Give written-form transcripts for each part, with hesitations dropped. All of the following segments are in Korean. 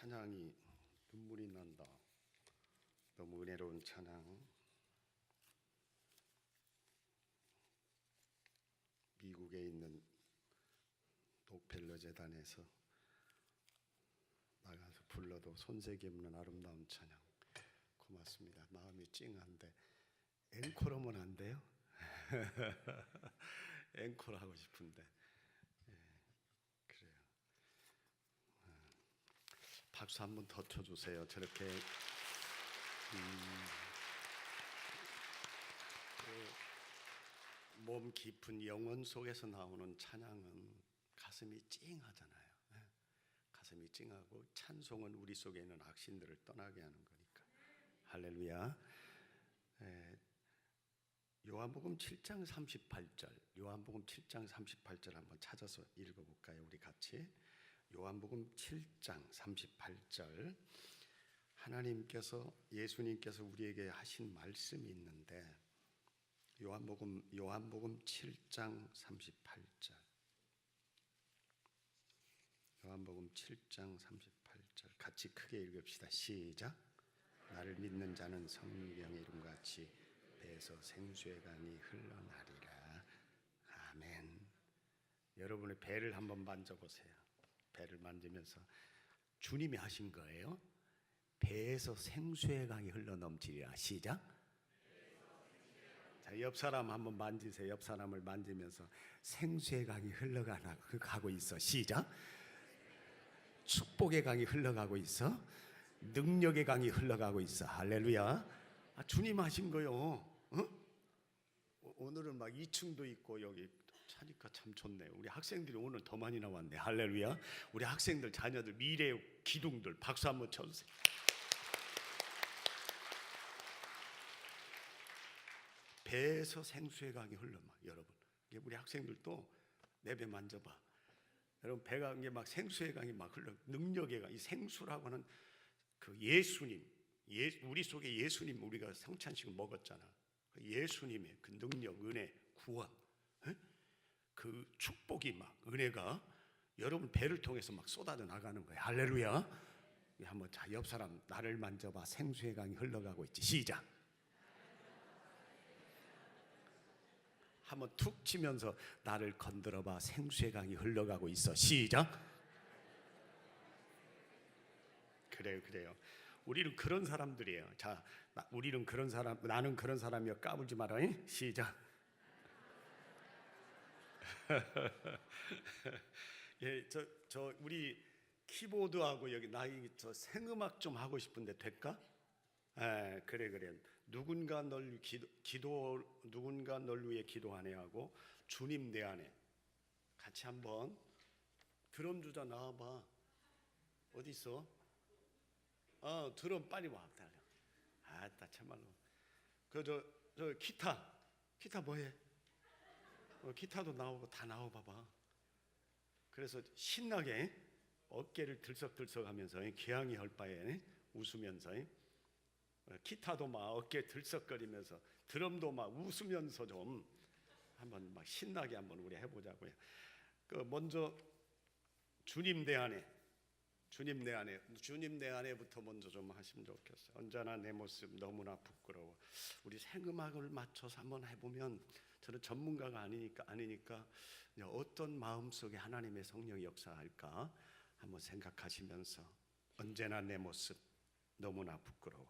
찬양이 눈물이 난다. 너무 은혜로운 찬양. 미국에 있는 록펠러 재단에서 나가서 불러도 손색이 없는 아름다운 찬양. 고맙습니다. 마음이 찡한데 앵콜하면 안 돼요? 앵콜 하고 싶은데. 그래요. 박수 한 번 더 쳐주세요. 저렇게 몸 깊은 영혼 속에서 나오는 찬양은 가슴이 찡하잖아요. 가슴이 찡하고 찬송은 우리 속에 있는 악신들을 떠나게 하는 거니까. 할렐루야. 요한복음 7장 38절, 요한복음 7장 38절 한번 찾아서 읽어볼까요? 우리 같이. 요한복음 7장 38절. 하나님께서, 예수님께서 우리에게 하신 말씀이 있는데 요한복음 7장 38절. 요한복음 7장 38절 같이 크게 읽읍시다. 시작. 나를 믿는 자는 성경의 이름같이 배에서 생수의 강이 흘러나리라. 아멘. 여러분의 배를 한번 만져보세요. 배를 만지면서 주님이 하신 거예요. 배에서 생수의 강이 흘러넘치리라. 시작. 자, 옆 사람 한번 만지세요. 옆 사람을 만지면서 생수의 강이 흘러가고 있어. 시작. 축복의 강이 흘러가고 있어. 능력의 강이 흘러가고 있어. 할렐루야. 주님 하신 거요. 오늘은 막 2층도 있고 여기 차니까 참 좋네. 우리 학생들이 오늘 더 많이 나왔네. 할렐루야. 우리 학생들 자녀들 미래의 기둥들 박수 한번 쳐주세요. 배에서 생수의 강이 흘러마. 여러분, 우리 학생들도 내 배 만져봐. 여러분, 배가 이게 막 생수의 강이 막 흘러. 능력의 강. 이 생수라고 하는 그 예수님, 우리 속에 예수님 우리가 성찬식을 먹었잖아. 예수님의 그 능력, 은혜, 구원, 그 축복이 막 은혜가 여러분 배를 통해서 막 쏟아져 나가는 거예요. 할렐루야. 한번 자, 옆 사람 나를 만져봐. 생수의 강이 흘러가고 있지. 시작. 한번 툭 치면서 나를 건드려봐. 생수의 강이 흘러가고 있어. 시작. 그래요. 우리는 그런 사람들이에요. 자, 우리는 그런 사람, 나는 그런 사람이여. 까불지 마라. 시작. 예, 저 우리 키보드하고 여기 저 생음악 좀 하고 싶은데 될까? 그래. 누군가 널 누군가 널 위해 기도하네 하고 주님 내 안에 같이 한번 드럼 주자. 나와봐. 어디 있어? 드럼 빨리 와. 나 참말로. 저 기타 뭐해? 기타도 나오고 다 나와봐봐. 그래서 신나게 어깨를 들썩들썩하면서 기양이 할 바에 웃으면서 기타도 막 어깨 들썩거리면서 드럼도 막 웃으면서 좀 한번 막 신나게 한번 우리 해보자고요. 먼저 주님 내 안에부터 먼저 좀 하시면 좋겠어요. 언제나 내 모습 너무나 부끄러워. 우리 생음악을 맞춰서 한번 해보면 저는 전문가가 아니니까 어떤 마음속에 하나님의 성령이 역사할까 한번 생각하시면서 언제나 내 모습 너무나 부끄러워.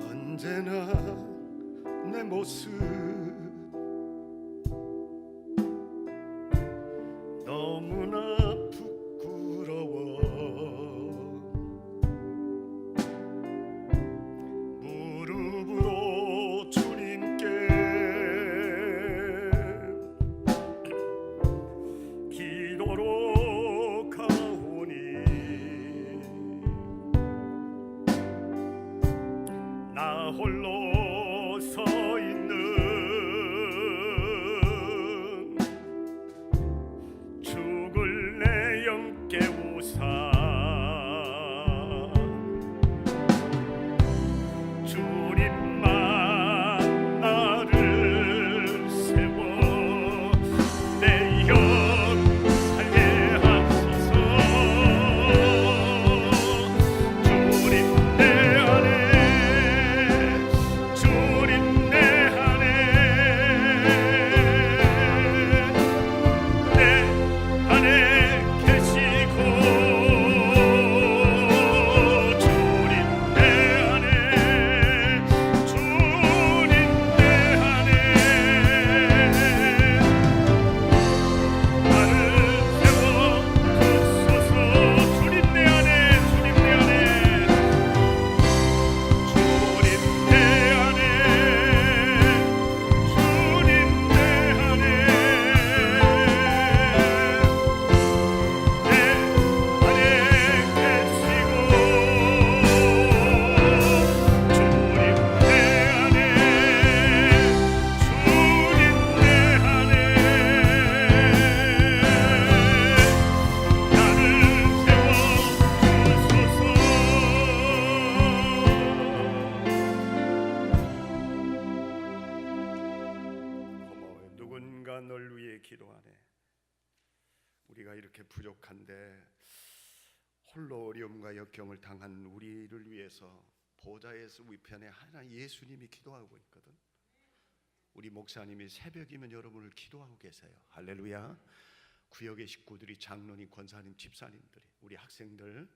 언제나 내 모습 너무나 부끄러워. 무릎으로 주님께 기도로 가오니 나 홀로 서 있는 죽을 내 영 깨우사 부족한데 홀로 어려움과 역경을 당한 우리를 위해서 보좌에서 우편에 하나 예수님이 기도하고 있거든. 우리 목사님이 새벽이면 여러분을 기도하고 계세요. 할렐루야. 구역의 식구들이, 장로님, 권사님, 집사님들이, 우리 학생들,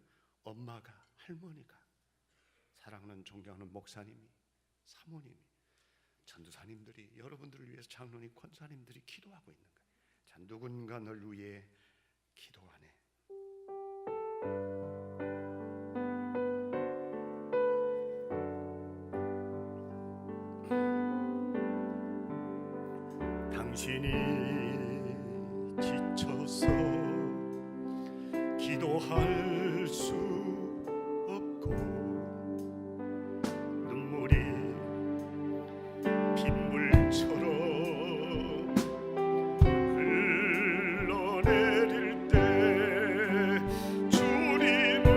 엄마가, 할머니가, 사랑하는 존경하는 목사님이, 사모님이, 전도사님들이, 여러분들을 위해서 장로님, 권사님들이 기도하고 있는 거예요. 자, 누군가 널 위해 기도하네. 당신이 지쳐서 기도할 수 없고 눈물이 빗물처럼 흘러내릴 때 주님은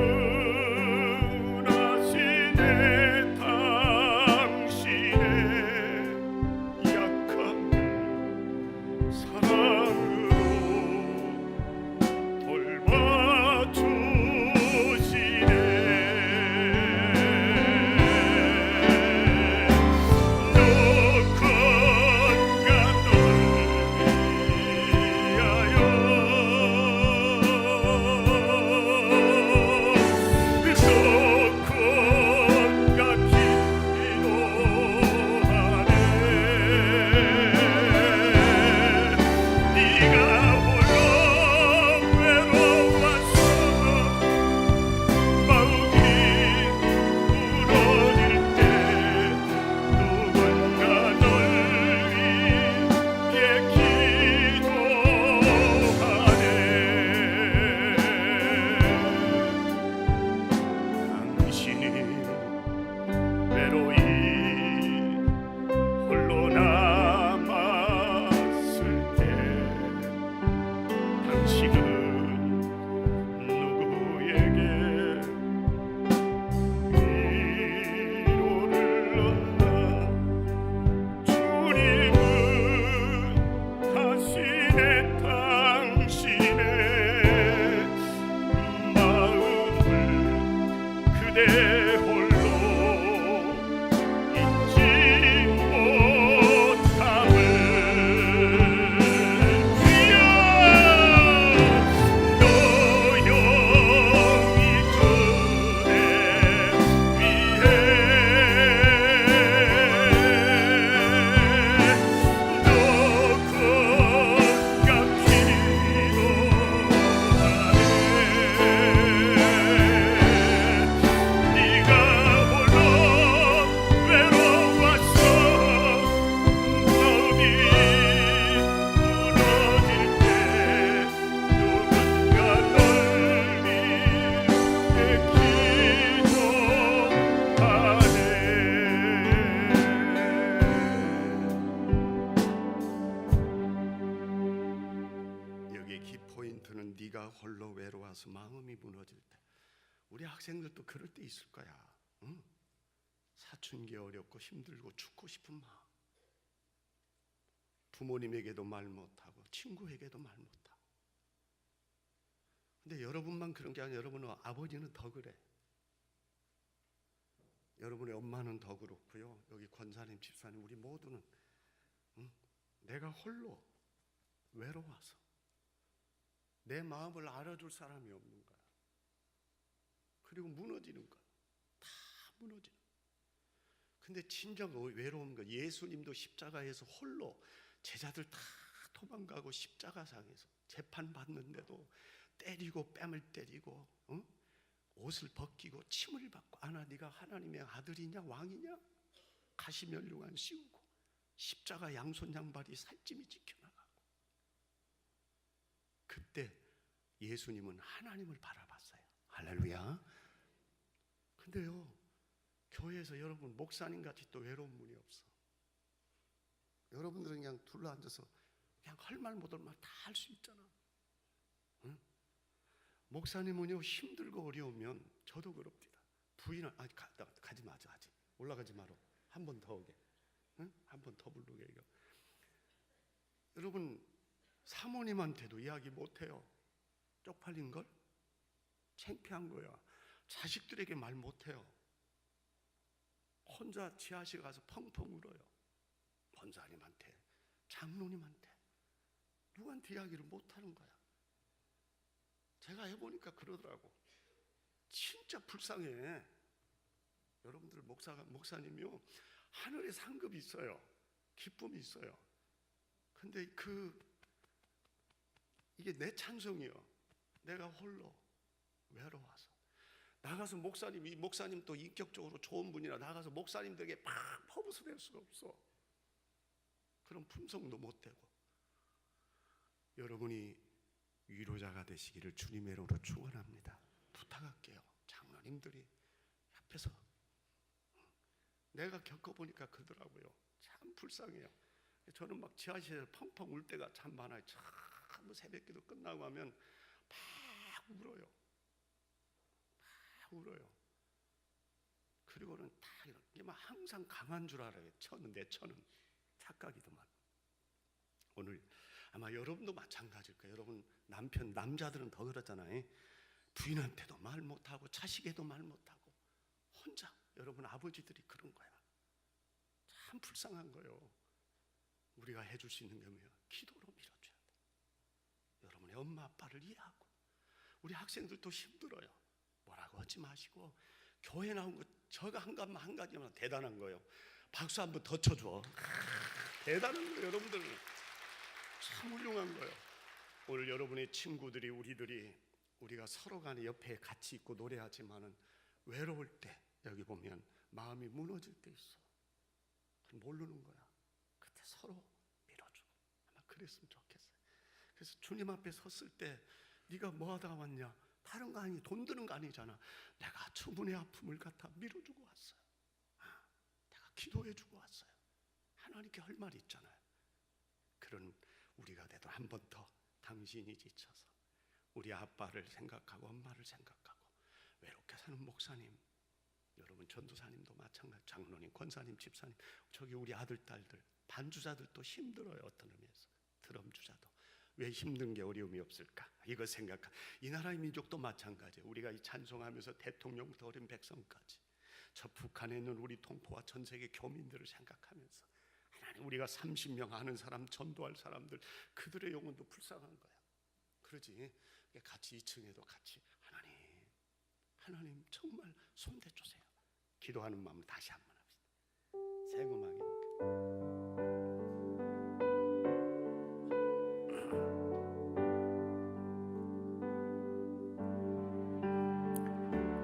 아시네. 당신의 약함을 사랑으로 돌봐주시네. 누군가 널 위하여 누군가 기도하네. 네가 홀로 외로워서 마음이 무너질 때 누군가 널 위해 기도하네. 당신이 외로이 홀로 남았을 때 당신은 누구에게 위로를 얻나. 주님은 하시네. 당신의 마음을 그대 홀로 잊지 못함을. 주여 노여이 그대 위해 누군가 기도하네. 네가 홀로 외로워서 마음이 무너질 때 누군가 널 위해 기도하네. 여기 키포인트는 네가 홀로 외로워서 마음이 무너질 때. 우리 학생들도 그럴 때 있을 거야. 응? 사춘기 어렵고 힘들고 죽고 싶은 마음. 부모님에게도 말 못하고 친구에게도 말 못하고. 근데 여러분만 그런 게 아니라 여러분의 아버지는 더 그래. 여러분의 엄마는 더 그렇고요. 여기 권사님, 집사님, 우리 모두는 내가 홀로 외로워서 내 마음을 알아줄 사람이 없는 거야. 그리고 무너지는 거야. 다 무너지는 거야. 근데 진정 외로운 거, 예수님도 십자가에서 홀로, 제자들 다 도망가고 십자가상에서 재판 받는데도 때리고 뺨을 때리고 옷을 벗기고 침을 받고, 아나 네가 하나님의 아들이냐 왕이냐, 가시면류관 씌우고 십자가 양손 양발이 살찜이 지켜나가고. 그때 예수님은 하나님을 바라봤어요. 할렐루야. 근데요, 교회에서 여러분 목사님같이 또 외로운 분이 없어. 여러분들은 그냥 둘러앉아서 그냥 할 말 못할 말 다 할 수 있잖아. 응? 목사님은요, 힘들고 어려우면 저도 그럽니다. 부인은 가지 마자, 아직 올라가지 마라. 한 번 더 오게. 응? 한 번 더 부르게. 여러분 사모님한테도 이야기 못해요. 쪽팔린 걸? 창피한 거야. 자식들에게 말 못해요. 혼자 지하실 가서 펑펑 울어요. 권사님한테, 장로님한테, 누구한테 이야기를 못하는 거야. 제가 해보니까 그러더라고. 진짜 불쌍해. 여러분들 목사님이요, 하늘에 상급이 있어요. 기쁨이 있어요. 근데 이게 내 찬송이요. 내가 홀로 외로워서 나가서 목사님 또 인격적으로 좋은 분이라 나가서 목사님들에게 막 퍼부스댈 수가 없어. 그런 품성도 못 되고. 여러분이 위로자가 되시기를 주님의 이름으로 축원합니다. 부탁할게요. 장로님들이 옆에서. 내가 겪어보니까 그러더라고요. 참 불쌍해요. 저는 막 지하실에서 펑펑 울 때가 참 많아요. 참 새벽기도 끝나고 하면 막 울어요. 막 울어요. 그리고는 다 이렇게 막 항상 강한 줄 알아요. 내 처는 착각이더만. 오늘 아마 여러분도 마찬가지일 거예요. 여러분 남자들은 더 그렇잖아요. 부인한테도 말 못하고 자식에도 말 못하고 혼자. 여러분 아버지들이 그런 거야. 참 불쌍한 거예요. 우리가 해줄 수 있는 게 뭐예요? 기도로 밀어줘야 돼. 여러분의 엄마 아빠를 이해하고. 우리 학생들도 힘들어요. 뭐라고 하지 마시고 교회 나온 거 저가 한 가지만 대단한 거예요. 박수 한번 더 쳐줘. 대단한 거예요. 여러분들 참 훌륭한 거예요. 오늘 여러분의 친구들이 우리가 서로 간에 옆에 같이 있고 노래하지만은 외로울 때 여기 보면 마음이 무너질 때 있어. 모르는 거야. 그때 서로 밀어주고. 아마 그랬으면 좋겠어요. 그래서 주님 앞에 섰을 때 네가 뭐 하다가 왔냐? 다른 거 아니, 돈 드는 거 아니잖아. 내가 저분의 아픔을 갖다 밀어주고 왔어요. 내가 기도해주고 왔어요. 하나님께 할 말이 있잖아요. 그런 우리가 돼도 한 번 더 당신이 지쳐서 우리 아빠를 생각하고 엄마를 생각하고 외롭게 사는 목사님, 여러분 전도사님도 마찬가지, 장로님, 권사님, 집사님, 저기 우리 아들, 딸들, 반주자들도 힘들어요. 어떤 의미에서 드럼주자도 왜 힘든 게 어려움이 없을까? 이거 생각하. 이 나라의 민족도 마찬가지예요. 우리가 이 찬송하면서 대통령부터 어린 백성까지 저 북한에 있는 우리 동포와 전 세계 교민들을 생각하면서 하나님, 우리가 30명 아는 사람, 전도할 사람들, 그들의 영혼도 불쌍한 거야. 그러지 같이 2층에도 같이 하나님 정말 손대주세요. 기도하는 마음을 다시 한번 합시다. 새 음악이니까.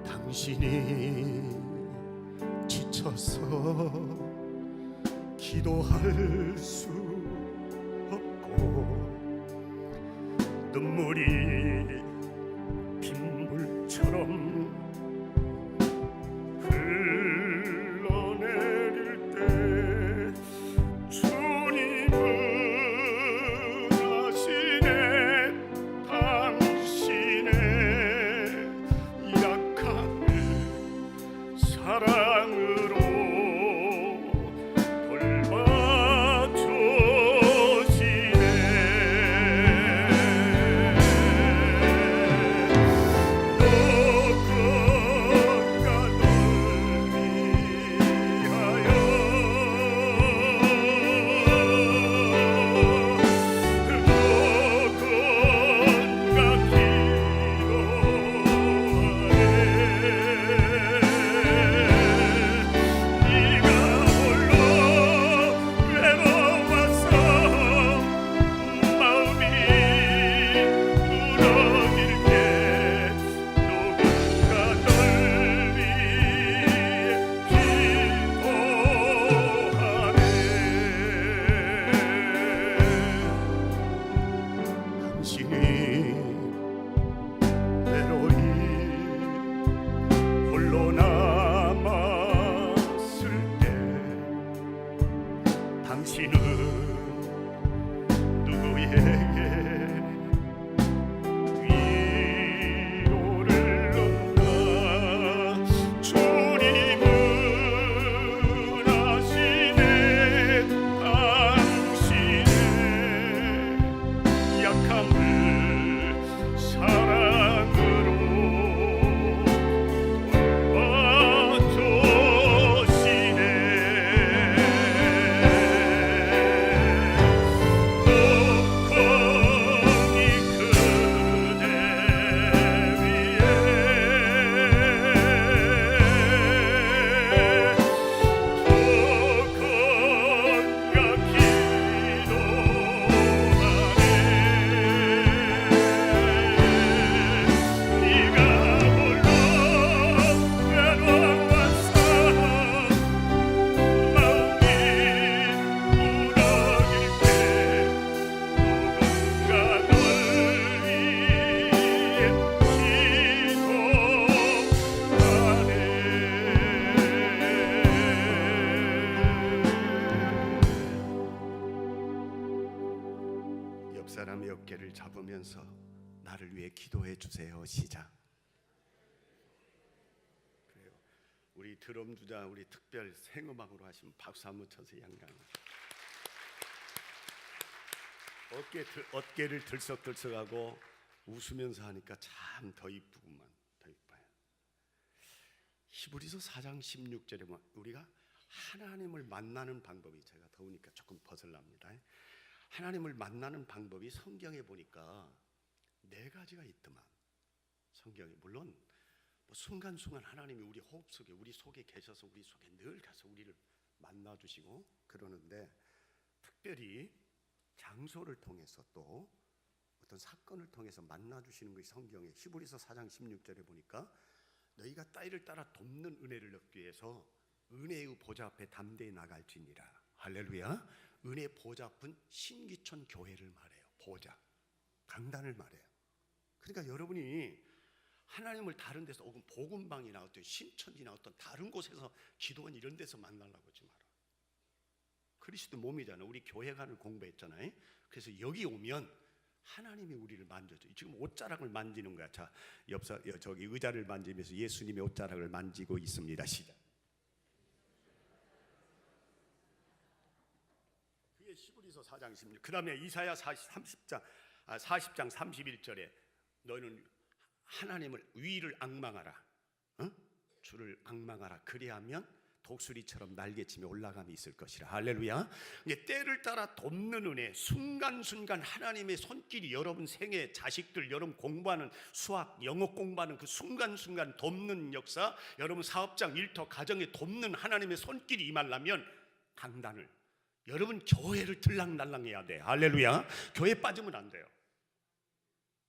당신이 지쳐서 기도할 수 없고 눈물이 빗물처럼 흘러내릴 때 주님은 아시네. 당신의 약함을 사랑으로 어깨를 잡으면서 나를 위해 기도해 주세요. 시작. 그래요. 우리 드럼 주자, 우리 특별 생음악으로 하시면 박수 한번 쳐서 양강. 어깨를 들썩들썩하고 웃으면서 하니까 참 더 이쁘구만. 더 이뻐요. 히브리서 4장 16절에 보면 우리가 하나님을 만나는 방법이, 제가 더우니까 조금 벗으랍니다. 하나님을 만나는 방법이 성경에 보니까 4가지가 있더만. 성경에 물론 뭐 순간순간 하나님이 우리 호흡 속에, 우리 속에 계셔서 우리 속에 늘 가서 우리를 만나주시고 그러는데, 특별히 장소를 통해서 또 어떤 사건을 통해서 만나주시는 것이 성경에 히브리서 4장 16절에 보니까 너희가 따위를 따라 돕는 은혜를 얻기 위해서 은혜의 보좌 앞에 담대히 나갈지니라. 할렐루야. 은혜 보좌 앞은 신기촌 교회를 말해요. 보좌, 강단을 말해요. 그러니까 여러분이 하나님을 다른 데서, 혹은 복음방이나 어떤 신천지나 어떤 다른 곳에서 기도원 이런 데서 만나려고 하지 마라. 그리스도 몸이잖아요. 우리 교회관을 공부했잖아요. 그래서 여기 오면 하나님이 우리를 만져줘. 지금 옷자락을 만지는 거야. 자, 저기 의자를 만지면서 예수님의 옷자락을 만지고 있습니다. 시작. 그게 히브리서 4장 16. 그 다음에 이사야 40장 31절에 너희는 하나님을, 위를 앙망하라. 주를 앙망하라. 그리하면 독수리처럼 날개치며 올라감이 있을 것이라. 할렐루야. 때를 따라 돕는 은혜, 순간순간 하나님의 손길이 여러분 생애, 자식들, 여러분 공부하는 수학, 영어 공부하는 그 순간순간 돕는 역사, 여러분 사업장, 일터, 가정에 돕는 하나님의 손길이 임하려면 강단을, 여러분 교회를 들락날락해야 돼. 할렐루야. 교회 빠지면 안 돼요.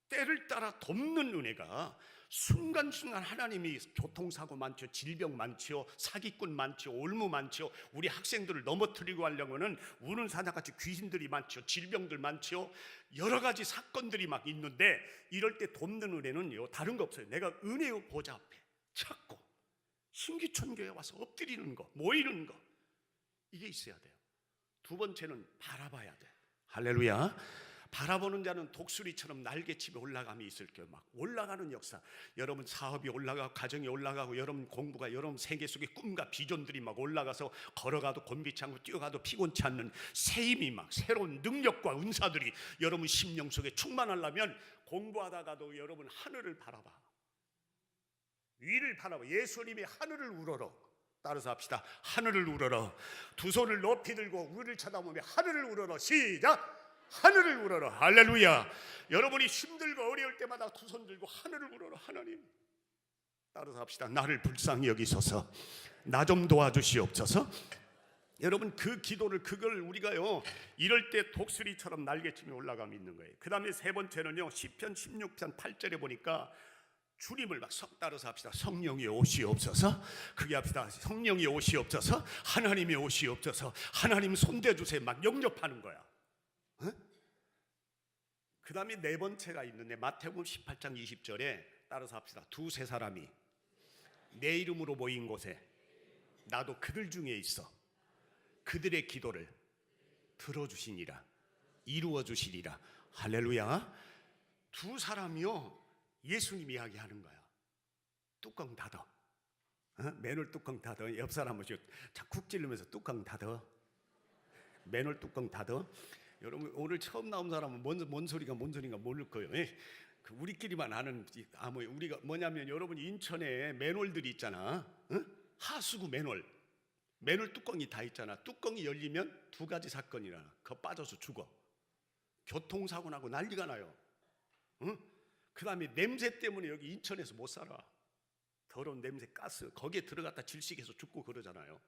때를 따라 돕는 은혜가 순간순간 하나님이 교통사고 많죠, 질병 많죠, 사기꾼 많죠, 올무 많죠, 우리 학생들을 넘어뜨리고 하려고는 우는 사자같이 귀신들이 많죠, 질병들 많죠, 여러 가지 사건들이 막 있는데, 이럴 때 돕는 은혜는요 다른 거 없어요. 내가 은혜의 보좌 앞에 찾고 신기천교에 와서 엎드리는 거, 모이는 거, 이게 있어야 돼요. 두 번째는 바라봐야 돼. 할렐루야. 바라보는 자는 독수리처럼 날개치며 올라감이 있을 거예요. 막 올라가는 역사. 여러분 사업이 올라가고, 가정이 올라가고, 여러분 공부가, 여러분 세계 속의 꿈과 비전들이 막 올라가서 걸어가도 곤비치 않고 뛰어가도 피곤치 않는 새 힘이, 막 새로운 능력과 은사들이 여러분 심령 속에 충만하려면 공부하다가도 여러분 하늘을 바라봐. 위를 바라봐. 예수님이 하늘을 우러러. 따라서 합시다. 하늘을 우러러. 두 손을 높이 들고 위를 쳐다보며 하늘을 우러러. 시작. 하늘을 우러러. 할렐루야. 여러분이 힘들고 어려울 때마다 두 손 들고 하늘을 우러러. 하나님, 따라서 합시다. 나를 불쌍히 여기소서. 나 좀 도와주시옵소서. 여러분 그 기도를, 그걸 우리가요 이럴 때 독수리처럼 날개치며 올라감이 있는 거예요. 그 다음에 세 번째는요, 시편 16편 8절에 보니까 주님을 막 따라서 합시다. 성령이 오시옵소서. 그게 합시다. 성령이 오시옵소서. 하나님이 오시옵소서. 하나님 손대주세요. 막 영접하는 거야. 그 다음에 네 번째가 있는데, 마태복음 18장 20절에 따라서 합시다. 두세 사람이 내 이름으로 모인 곳에 나도 그들 중에 있어 그들의 기도를 들어주시니라, 이루어주시리라. 할렐루야. 두 사람이요 예수님 이야기하는 거야. 뚜껑 닫아. 맨홀 뚜껑 닫아. 옆 사람은 쿡 찌르면서 뚜껑 닫아. 맨홀 뚜껑 닫아. 여러분 오늘 처음 나온 사람은 뭔 소리가 모를 거예요. 우리끼리만 아는, 우리가 뭐냐면, 여러분 인천에 맨홀들이 있잖아. 하수구 맨홀 뚜껑이 다 있잖아. 뚜껑이 열리면 두 가지 사건이 일어나. 그거 빠져서 죽어. 교통사고 나고 난리가 나요. 그 다음에 냄새 때문에 여기 인천에서 못 살아. 더러운 냄새, 가스, 거기에 들어갔다 질식해서 죽고 그러잖아요.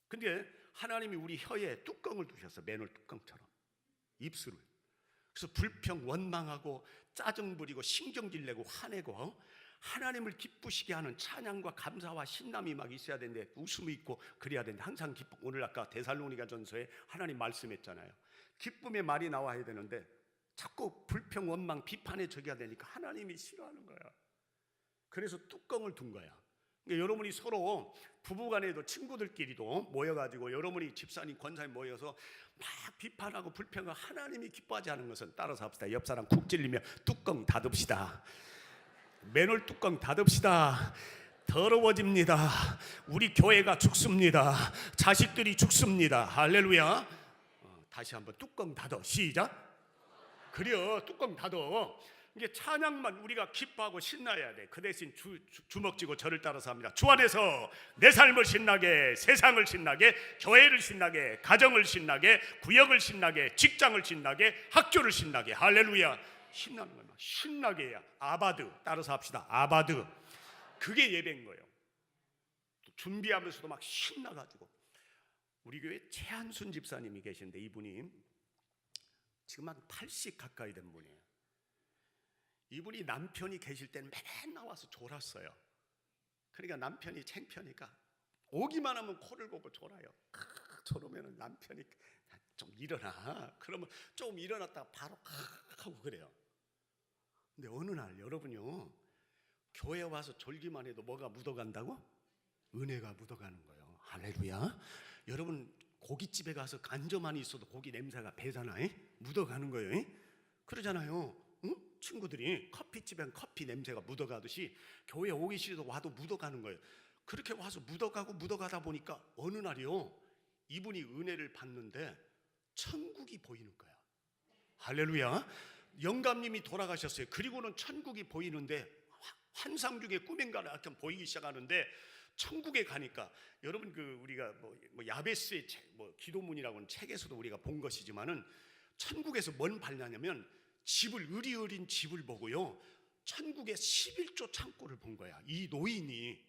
근데 하나님이 우리 혀에 뚜껑을 두셨어. 맨홀 뚜껑처럼 입술을. 그래서 불평, 원망하고 짜증 부리고 신경질 내고 화내고 하나님을 기쁘시게 하는 찬양과 감사와 신남이 막 있어야 되는데, 웃음이 있고 그래야 되는데, 항상 기쁨. 오늘 아까 데살로니가 전서에 하나님 말씀했잖아요. 기쁨의 말이 나와야 되는데 자꾸 불평, 원망, 비판에 적여야 되니까 하나님이 싫어하는 거야. 그래서 뚜껑을 둔 거야. 여러분이 서로 부부간에도 친구들끼리도 모여가지고 여러분이 집사님, 권사님 모여서 막 비판하고 불평하고 하나님이 기뻐하지 않은 것은, 따라서 합시다. 옆 사람 쿡 찔리며 뚜껑 닫읍시다. 맨홀 뚜껑 닫읍시다. 더러워집니다. 우리 교회가 죽습니다. 자식들이 죽습니다. 할렐루야. 다시 한번 뚜껑 닫어. 시작. 그래요, 뚜껑 닫어. 이게 찬양만 우리가 기뻐하고 신나야 돼. 그 대신 주먹 쥐고 저를 따라서 합니다. 주 안에서 내 삶을 신나게, 세상을 신나게, 교회를 신나게, 가정을 신나게, 구역을 신나게, 직장을 신나게, 학교를 신나게. 할렐루야. 신나는 거야. 신나게 해야. 아바드. 따라서 합시다. 아바드. 그게 예배인 거예요. 준비하면서도 막 신나가지고. 우리 교회 최한순 집사님이 계신데, 이분이 지금 한 80 가까이 된 분이에요. 이분이 남편이 계실 때는 맨날 나와서 졸았어요. 그러니까 남편이 창피하니까 오기만 하면 코를 고고 졸아요. 졸으면 남편이 좀 일어나. 그러면 좀 일어났다가 바로 하고 그래요. 근데 어느 날 여러분요, 교회 와서 졸기만 해도 뭐가 묻어간다고? 은혜가 묻어가는 거예요. 할렐루야. 여러분 고깃집에 가서 앉아만 있어도 고기 냄새가 배잖아. 묻어가는 거예요. 그러잖아요. 응? 친구들이 커피집엔 커피 냄새가 묻어가듯이 교회 오기 싫어도 와도 묻어가는 거예요. 그렇게 와서 묻어가고 묻어가다 보니까 어느 날이요, 이분이 은혜를 받는데 천국이 보이는 거야. 할렐루야. 영감님이 돌아가셨어요. 그리고는 천국이 보이는데 환상 중에 꿈인가 하여튼 보이기 시작하는데, 천국에 가니까 여러분 우리가 뭐 야베스의 책, 기도문이라고는 책에서도 우리가 본 것이지만은, 천국에서 뭔 발견하냐면 집을, 으리으린 집을 보고요, 천국의 11조 창고를 본 거야, 이 노인이.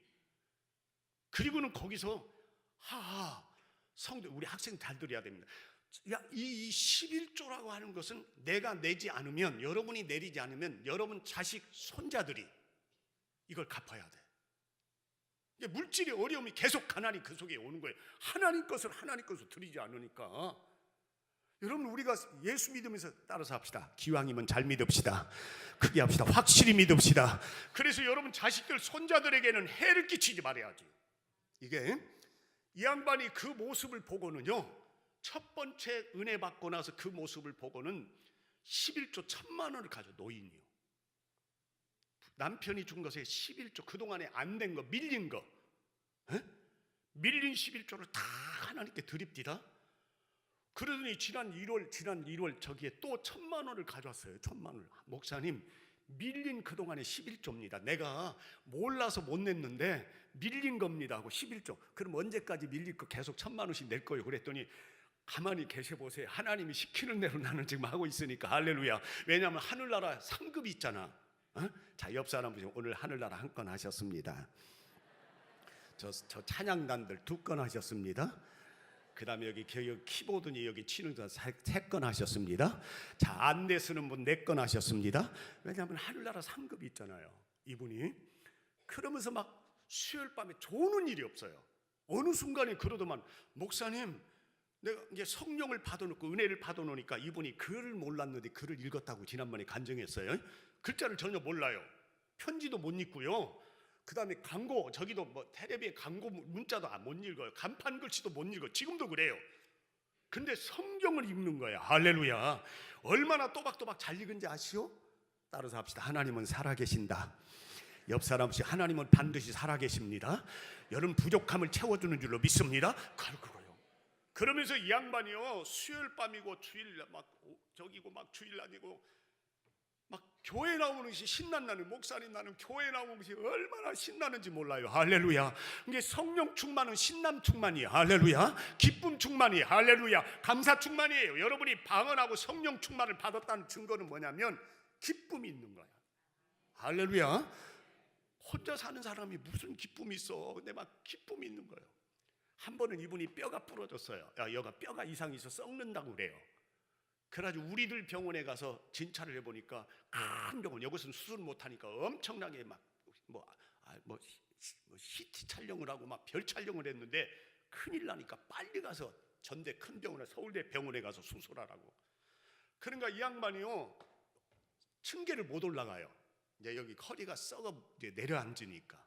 그리고는 거기서 하하, 성도 우리 학생 잘 들어야 됩니다. 야, 이 11조라고 하는 것은 내가 내지 않으면, 여러분이 내리지 않으면 여러분 자식, 손자들이 이걸 갚아야 돼. 물질의 어려움이 계속 가난이 그 속에 오는 거예요. 하나님 것을 드리지 않으니까. 여러분 우리가 예수 믿으면서 따라서 합시다. 기왕이면 잘 믿읍시다. 크게 합시다. 확실히 믿읍시다. 그래서 여러분 자식들, 손자들에게는 해를 끼치지 말아야지. 이게 이 양반이 그 모습을 보고는요, 첫 번째 은혜 받고 나서 그 모습을 보고는 11조 1,000만 원을 가져. 노인이요. 남편이 준 것에 11조, 그동안에 안 된 거, 밀린 거, 밀린 11조를 다 하나님께 드립디다. 그러더니 지난 1월 저기에 또 1,000만 원을 가져왔어요. 1,000만 원을. 목사님, 밀린 그동안의 11조입니다. 내가 몰라서 못 냈는데 밀린 겁니다 하고 11조. 그럼 언제까지 밀릴 거 계속 1,000만 원씩 낼 거예요? 그랬더니 가만히 계셔보세요. 하나님이 시키는 대로 나는 지금 하고 있으니까. 할렐루야. 왜냐하면 하늘나라 상급이 있잖아. 자, 옆 사람 보시면 오늘 하늘나라 한 건 하셨습니다. 저 찬양단들 2건 하셨습니다. 그 다음에 여기 키보드니 여기 치는 거 3건 하셨습니다. 자, 안내 쓰는 분 4건 하셨습니다. 왜냐하면 하늘나라 상급이 있잖아요, 이분이. 그러면서 막 수요일 밤에 조는 일이 없어요. 어느 순간에 그러더만, 목사님, 내가 이제 성령을 받아놓고 은혜를 받아놓으니까, 이분이 글을 몰랐는데 글을 읽었다고 지난번에 간증했어요. 글자를 전혀 몰라요. 편지도 못 읽고요. 그 다음에 광고, 저기도 텔레비에 광고 문자도 못 읽어요. 간판 글씨도 못 읽어요. 지금도 그래요. 근데 성경을 읽는 거야. 할렐루야. 얼마나 또박또박 잘 읽은지 아시오? 따라서 합시다. 하나님은 살아계신다. 옆 사람 없이 하나님은 반드시 살아계십니다. 여러분 부족함을 채워주는 줄로 믿습니다. 그거요. 그러면서 이 양반이요, 수요일 밤이고 주일 저기고 주일 아니고 막 교회 나오는 것이 신난다는, 목사님 나는 교회 나오는 것이 얼마나 신나는지 몰라요. 할렐루야. 이게 성령 충만은 신남 충만이에요. 할렐루야. 기쁨 충만이에요. 할렐루야. 감사 충만이에요. 여러분이 방언하고 성령 충만을 받았다는 증거는 뭐냐면 기쁨이 있는 거야. 할렐루야. 혼자 사는 사람이 무슨 기쁨이 있어. 근데 막 기쁨이 있는 거예요. 한 번은 이분이 뼈가 부러졌어요. 여가 뼈가 이상이 있어 썩는다고 그래요. 그래가지고 우리들 병원에 가서 진찰을 해보니까 큰 병원, 여기서는 수술 못하니까 엄청나게 CT 촬영을 하고 막 별 촬영을 했는데, 큰일 나니까 빨리 가서 전대 큰 병원에, 서울대 병원에 가서 수술하라고. 그러니까 이 양반이요, 층계를 못 올라가요. 이제 여기 허리가 썩어 내려앉으니까.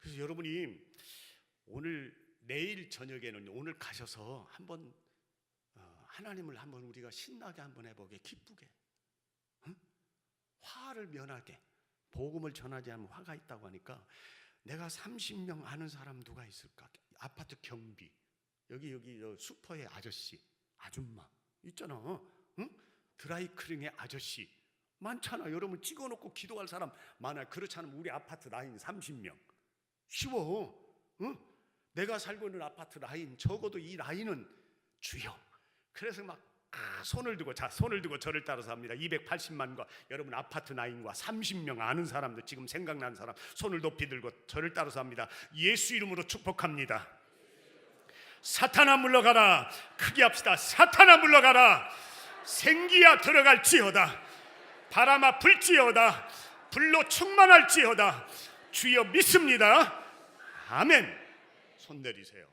그래서 여러분이 내일 저녁에는 오늘 가셔서 한번 하나님을 한번 우리가 신나게 한번 해보게, 기쁘게, 응? 화를 면하게. 복음을 전하지 않으면 화가 있다고 하니까 내가 30명 아는 사람 누가 있을까? 아파트 경비, 여기 슈퍼의 아저씨, 아줌마 있잖아, 응? 드라이클링의 아저씨 많잖아. 여러분 찍어놓고 기도할 사람 많아요. 그렇지 않으면 우리 아파트 라인 30명 쉬워, 응? 내가 살고 있는 아파트 라인, 적어도 이 라인은 주여. 그래서 막 손을 들고 저를 따라서 합니다. 280만과 여러분 아파트 라인과 30명 아는 사람들, 지금 생각나는 사람 손을 높이 들고 저를 따라서 합니다. 예수 이름으로 축복합니다. 사탄아 물러가라. 크게 합시다. 사탄아 물러가라. 생기야 들어갈지어다. 바람아 불지어다. 불로 충만할지어다. 주여 믿습니다. 아멘. 손 내리세요.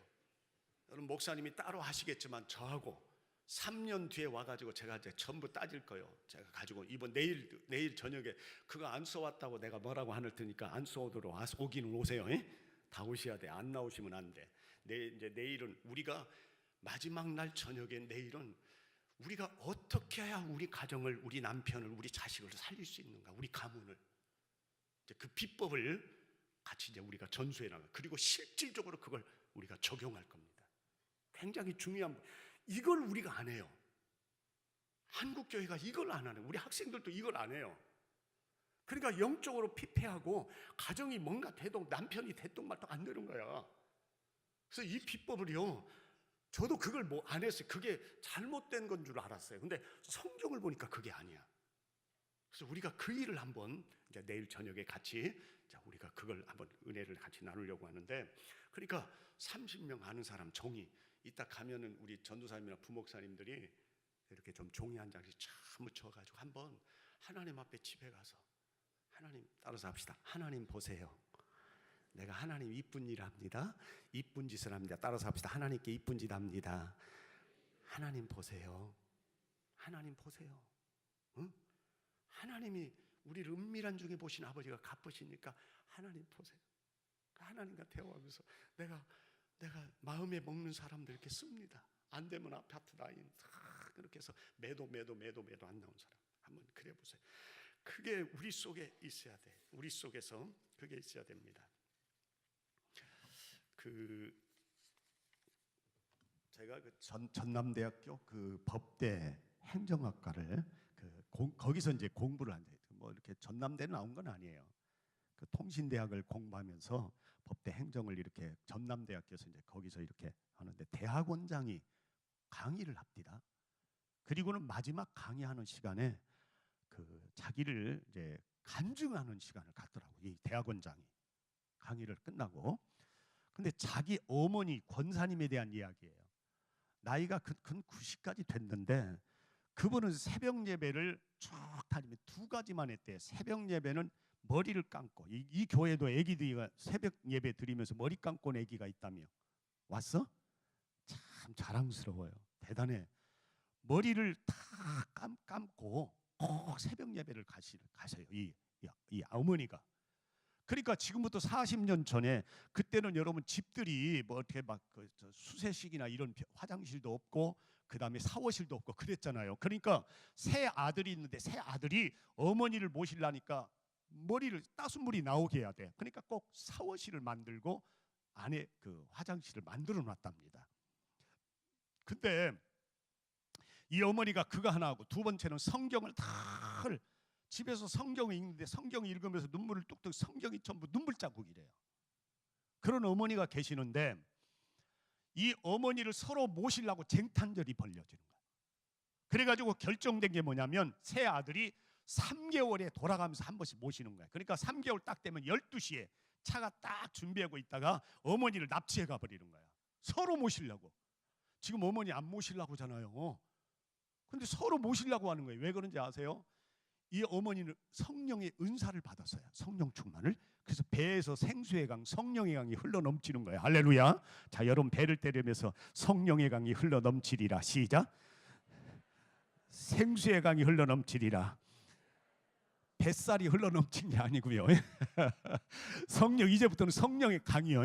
여러분 목사님이 따로 하시겠지만 저하고 3년 뒤에 와가지고 제가 이제 전부 따질 거예요. 제가 가지고 이번 내일 저녁에 그거 안 써왔다고 내가 뭐라고 하늘 테니까 안 써오도록 오기는 오세요. 다 오셔야 돼. 안 나오시면 안 돼. 이제 내일은 우리가 마지막 날 저녁에 내일은 우리가 어떻게 해야 우리 가정을, 우리 남편을, 우리 자식을 살릴 수 있는가, 우리 가문을, 이제 그 비법을 같이 이제 우리가 전수해 나가. 그리고 실질적으로 그걸 우리가 적용할 겁니다. 굉장히 중요한. 이걸 우리가 안 해요. 한국교회가 이걸 안 하네. 우리 학생들도 이걸 안 해요. 그러니까 영적으로 피폐하고 가정이 뭔가 남편이 대동말동 안 되는 거야. 그래서 이 비법을요, 저도 그걸 뭐 안 했어요. 그게 잘못된 건 줄 알았어요. 근데 성경을 보니까 그게 아니야. 그래서 우리가 그 일을 한번 이제 내일 저녁에 같이 우리가 그걸 한번 은혜를 같이 나누려고 하는데, 그러니까 30명 아는 사람 종이 이따 가면은 우리 전도사님이나 부목사님들이 이렇게 좀 종이 한 장씩 쫙 묻혀가지고 한번 하나님 앞에 집에 가서 하나님 따라서 합시다. 하나님 보세요. 내가 하나님 이쁜 일 합니다. 이쁜 짓을 합니다. 따라서 합시다. 하나님께 이쁜 짓 합니다. 하나님 보세요. 하나님 보세요. 응? 하나님이 우리를 은밀한 중에 보신 아버지가 갚으시니까 하나님 보세요. 하나님과 대화하면서 내가 마음에 먹는 사람들 이렇게 씁니다. 안 되면 아파트 라인 그렇게 해서 매도 안 나온 사람 한번 그래 보세요. 그게 우리 속에 있어야 돼. 우리 속에서 그게 있어야 됩니다. 제가 전남대학교 법대 행정학과를 거기서 이제 공부를 한 거예요. 뭐 이렇게 전남대 나온 건 아니에요. 통신대학을 공부하면서 법대 행정을 이렇게 전남대학교에서 이제 거기서 이렇게 하는데 대학원장이 강의를 합니다. 그리고는 마지막 강의하는 시간에 자기를 이제 간증하는 시간을 갖더라고요. 이 대학원장이 강의를 끝나고. 근데 자기 어머니 권사님에 대한 이야기예요. 나이가 근 90까지 됐는데 그분은 새벽 예배를 쭉 다니면 두 가지만 했대요. 새벽 예배는 머리를 감고, 이 교회도 애기들이 새벽 예배 드리면서 머리 감고 온 애기가 있다며. 왔어? 참 자랑스러워요. 대단해. 머리를 다 감고 꼭 새벽 예배를 가세요. 이 어머니가. 그러니까 지금부터 40년 전에, 그때는 여러분 집들이 뭐 어떻게 막 수세식이나 이런 화장실도 없고 그다음에 샤워실도 없고 그랬잖아요. 그러니까 새 아들이 있는데 새 아들이 어머니를 모시려니까 머리를 따순물이 나오게 해야 돼. 그러니까 꼭 샤워실을 만들고 안에 화장실을 만들어 놨답니다. 근데 이 어머니가 그거 하나 하고, 두 번째는 성경을 다 집에서 성경을 읽는데 성경 읽으면서 눈물을 뚝뚝, 성경이 전부 눈물 자국이래요. 그런 어머니가 계시는데 이 어머니를 서로 모시려고 쟁탈전이 벌려지는 거예요. 그래가지고 결정된 게 뭐냐면 새 아들이 3개월에 돌아가면서 한 번씩 모시는 거예요. 그러니까 3개월 딱 되면 12시에 차가 딱 준비하고 있다가 어머니를 납치해 가버리는 거야. 서로 모시려고. 지금 어머니 안 모시려고 하잖아요. 근데 서로 모시려고 하는 거예요. 왜 그런지 아세요? 이 어머니는 성령의 은사를 받았어요. 성령 충만을. 그래서 배에서 생수의 강, 성령의 강이 흘러넘치는 거예요. 할렐루야. 자, 여러분 배를 때리면서 성령의 강이 흘러넘치리라. 시작. 생수의 강이 흘러넘치리라. 뱃살이 흘러넘친 게 아니고요. 성령, 이제부터는 성령의 강이요.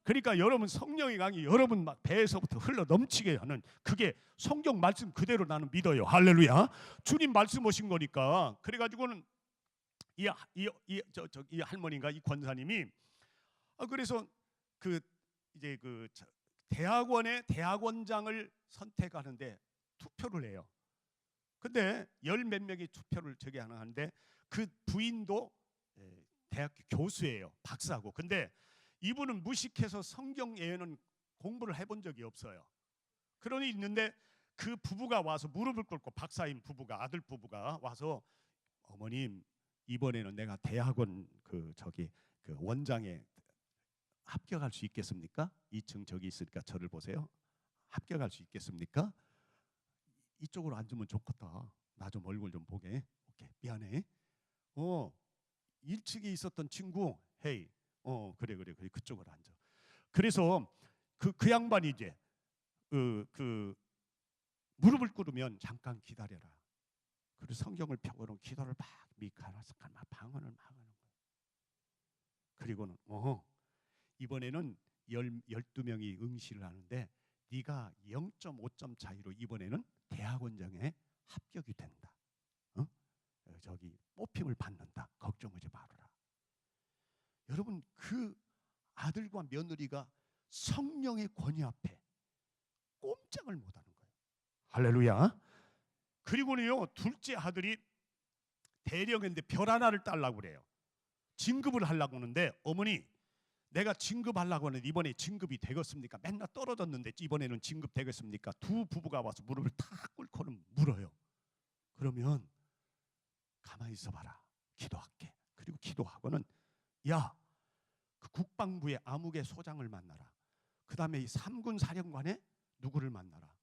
그러니까 여러분 성령의 강이 여러분 막 배에서부터 흘러넘치게 하는, 그게 성경 말씀 그대로 나는 믿어요. 할렐루야. 주님 말씀 오신 거니까. 그래가지고는 이 할머니가, 이 권사님이 그래서 그 이제 대학원의 대학원장을 선택하는데 투표를 해요. 근데 열 몇 명이 투표를 하는데 그 부인도 대학교 교수예요. 박사고. 근데 이분은 무식해서 성경 외에는 공부를 해본 적이 없어요. 그러니 있는데 그 부부가 와서 무릎을 꿇고, 박사인 부부가, 아들 부부가 와서, 어머님 이번에는 내가 대학원 그 원장에 합격할 수 있겠습니까? 2층 저기 있으니까 저를 보세요. 합격할 수 있겠습니까? 이쪽으로 앉으면 좋겠다. 나 좀 얼굴 좀 보게. 오케이, 미안해. 1층에 있었던 친구, 헤이, 그래 그쪽으로 앉아. 그래서 그 양반이 이제 무릎을 꿇으면 잠깐 기다려라. 그리고 성경을 펴고는 기도를 막 미카라스칸 막 방언을 막 하는 거예요. 그리고는 이번에는 12명이 응시를 하는데 네가 0.5점 차이로 이번에는 대학원장에 합격이 된다. 저기 뽑힘을 받는다. 걱정하지 말아라. 여러분, 그 아들과 며느리가 성령의 권위 앞에 꼼짝을 못하는 거예요. 할렐루야. 그리고는요, 둘째 아들이 대령인데 별 하나를 따려고 그래요. 진급을 하려고 하는데, 어머니 내가 진급하려고 하는데 이번에 진급이 되겠습니까? 맨날 떨어졌는데 이번에는 진급 되겠습니까? 두 부부가 와서 무릎을 탁 꿇고는 물어요. 그러면 가만히 있어봐라, 기도할게. 그리고 기도하고는, 야, 그 국방부의 암흑의 소장을 만나라. 그 다음에 이 3군 사령관의 누구를 만나라.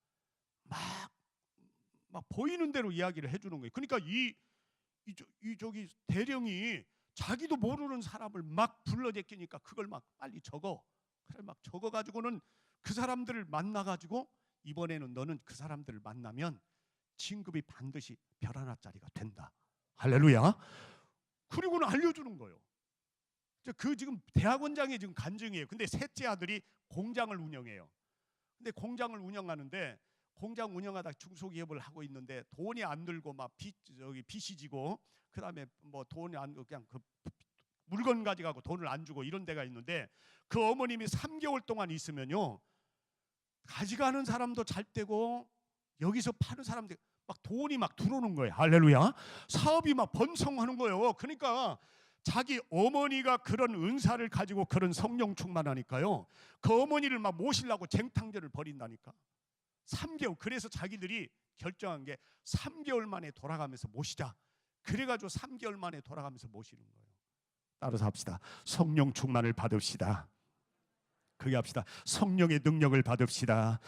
막 보이는 대로 이야기를 해주는 거예요. 그러니까 저기 대령이 자기도 모르는 사람을 막 불러 제끼니까 그걸 막 빨리 적어. 그래 막 적어가지고는 그 사람들을 만나가지고, 이번에는 너는 그 사람들을 만나면 진급이 반드시 별 하나짜리가 된다. 할렐루야. 그리고는 알려주는 거예요. 지금 대학원장이 지금 간증이에요. 근데 셋째 아들이 공장을 운영해요. 근데 공장을 운영하는데, 공장 운영하다 중소기업을 하고 있는데 돈이 안 들고 막 빚이 지고, 그다음에 뭐 돈이 안, 그냥 그 물건 가져가고 돈을 안 주고 이런 데가 있는데, 그 어머님이 3개월 동안 있으면요, 가져가는 사람도 잘 되고 여기서 파는 사람들 막 돈이 막 들어오는 거예요. 할렐루야. 사업이 막 번성하는 거예요. 그러니까 자기 어머니가 그런 은사를 가지고 그런 성령 충만하니까요, 그 어머니를 막 모시려고 쟁탕전을 벌인다니까. 3개월. 그래서 자기들이 결정한 게 3개월 만에 돌아가면서 모시자. 그래가지고 3개월 만에 돌아가면서 모시는 거예요. 따라서 합시다. 성령 충만을 받읍시다. 그게 합시다. 성령의 능력을 받읍시다.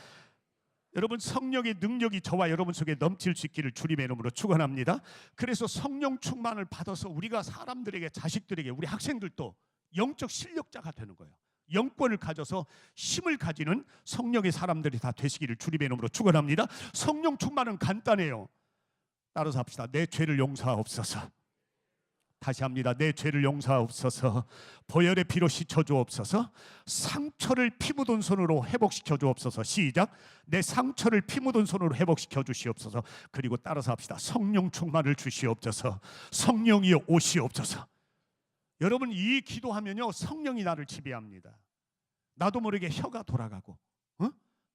여러분, 성령의 능력이 저와 여러분 속에 넘칠 수 있기를 주님의 이름으로 축원합니다. 그래서 성령 충만을 받아서 우리가 사람들에게, 자식들에게, 우리 학생들도 영적 실력자가 되는 거예요. 영권을 가져서 힘을 가지는 성령의 사람들이 다 되시기를 주님의 이름으로 축원합니다. 성령 충만은 간단해요. 따라서 합시다. 내 죄를 용서하옵소서. 다시 합니다. 내 죄를 용서하옵소서. 보혈의 피로 씻어 주옵소서. 상처를 피 묻은 손으로 회복시켜 주옵소서. 시작. 내 상처를 피 묻은 손으로 회복시켜 주시옵소서. 그리고 따라서 합시다. 성령 충만을 주시옵소서. 성령이여 오시옵소서. 여러분, 이 기도하면요, 성령이 나를 지배합니다. 나도 모르게 혀가 돌아가고,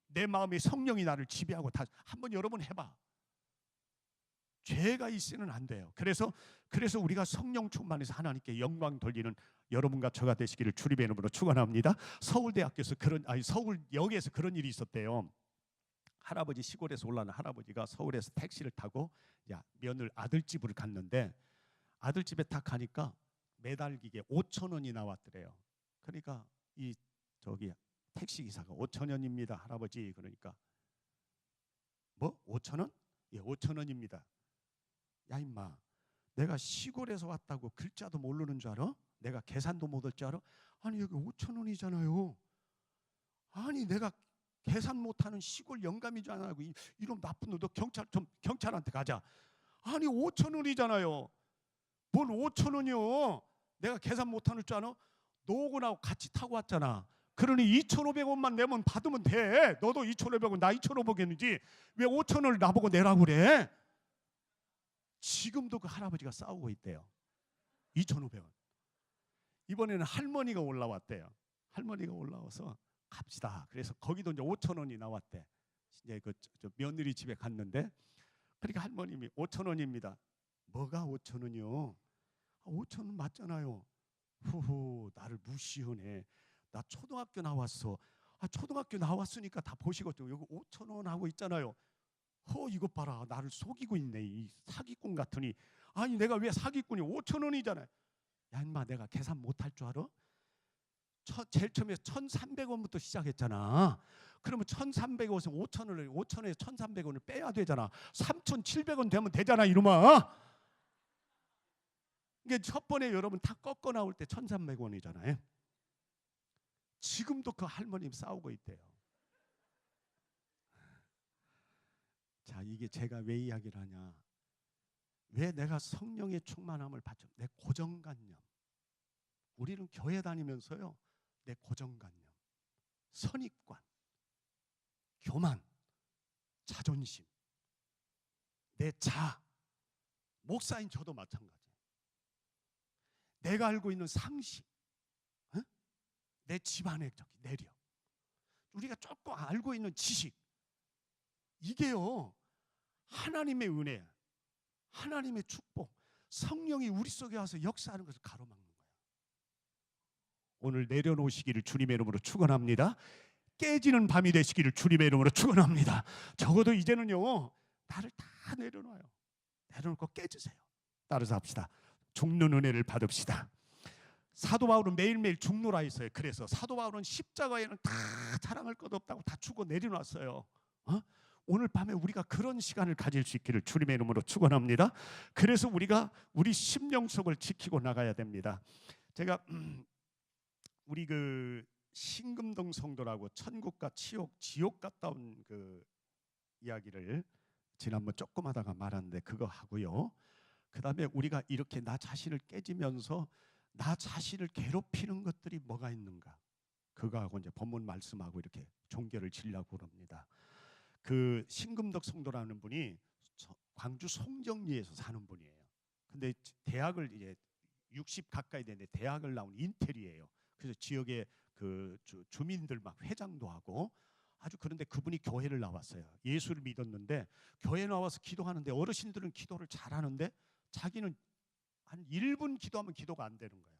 내 마음에 성령이 나를 지배하고. 한번 여러분 해봐. 죄가 있으면 안 돼요. 그래서 우리가 성령 충만해서 하나님께 영광 돌리는 여러분과 저가 되시기를 주님의 이름으로 축원합니다. 서울대학교에서 서울역에서 그런 일이 있었대요. 할아버지, 시골에서 올라오는 할아버지가 서울에서 택시를 타고 며느리 아들 집을 갔는데, 아들 집에 딱 가니까 매달기게 5,000원이 나왔더래요. 그러니까 택시 기사가 5,000원입니다, 할아버지. 그러니까 뭐 5,000원? 예, 5,000원입니다. 야 임마, 내가 시골에서 왔다고 글자도 모르는 줄 알아? 내가 계산도 못할 줄 알아? 아니 여기 5,000원이잖아요. 아니 내가 계산 못하는 시골 영감인 줄 알고, 이놈 나쁜 놈, 너 경찰한테 가자. 아니 5,000원이잖아요. 뭘 5천 원이요? 내가 계산 못하는 줄 아나? 너하고 나하고 같이 타고 왔잖아. 그러니 2,500원만 내면 받으면 돼. 너도 2,500원, 나 2,500원이지. 왜 5천 원을 나보고 내라고 그래? 지금도 그 할아버지가 싸우고 있대요. 2,500원. 이번에는 할머니가 올라왔대요. 할머니가 올라와서 갑시다. 그래서 거기도 이제 5천 원이 나왔대. 이제 저 며느리 집에 갔는데, 그러니까 할머님이 5천 원입니다. 뭐가 5천 원이요? 5천 원 맞잖아요. 후후, 나를 무시하네. 나 초등학교 나왔어. 초등학교 나왔으니까 다 보시고 여기 5천 원 하고 있잖아요. 이것 봐라, 나를 속이고 있네, 이 사기꾼 같으니. 아니 내가 왜 사기꾼이 5천 원이잖아요. 야 인마, 내가 계산 못할 줄 알아? 제일 처음에 1,300원부터 시작했잖아. 그러면 1,300원에서 5천원에서 1,300원을 빼야 되잖아. 3,700원 되면 되잖아 이놈아. 이게 첫 번에 여러분 다 꺾어 나올 때 1,300원이잖아요. 지금도 그 할머님 싸우고 있대요. 자, 이게 제가 왜 이야기를 하냐? 왜 내가 성령의 충만함을 받죠? 내 고정관념. 우리는 교회 다니면서요, 내 고정관념, 선입관, 교만, 자존심, 내 자아. 목사인 저도 마찬가지예요. 내가 알고 있는 상식, 내 집안의 내력, 우리가 조금 알고 있는 지식, 이게요 하나님의 은혜, 하나님의 축복, 성령이 우리 속에 와서 역사하는 것을 가로막는 거예요. 오늘 내려놓으시기를 주님의 이름으로 축원합니다. 깨지는 밤이 되시기를 주님의 이름으로 축원합니다. 적어도 이제는요, 나를 다 내려놔요. 내려놓고 깨지세요. 따라서 합시다. 죽는 은혜를 받읍시다. 사도 바울은 매일매일 죽노라 했어요. 그래서 사도 바울은 십자가에는 다 자랑할 것 없다고 다 죽어 내려놨어요. 오늘 밤에 우리가 그런 시간을 가질 수 있기를 주님의 이름으로 축원합니다. 그래서 우리가 우리 심령속을 지키고 나가야 됩니다. 제가 우리 그 신금동 성도라고 천국과 지옥 갔다 온 그 이야기를 지난번 조금 하다가 말았는데 그거 하고요. 그 다음에 우리가 이렇게 나 자신을 깨지면서 나 자신을 괴롭히는 것들이 뭐가 있는가, 그거하고 이제 본문 말씀하고 이렇게 종결을 지려고 합니다. 그 신금덕 성도라는 분이 광주 송정리에서 사는 분이에요. 근데 대학을 이제 60 가까이 되는데 대학을 나온 인텔이에요. 그래서 지역의 그 주민들 막 회장도 하고 아주, 그런데 그분이 교회를 나왔어요. 예수를 믿었는데 교회 나와서 기도하는데 어르신들은 기도를 잘하는데 자기는 한 1분 기도하면 기도가 안 되는 거예요.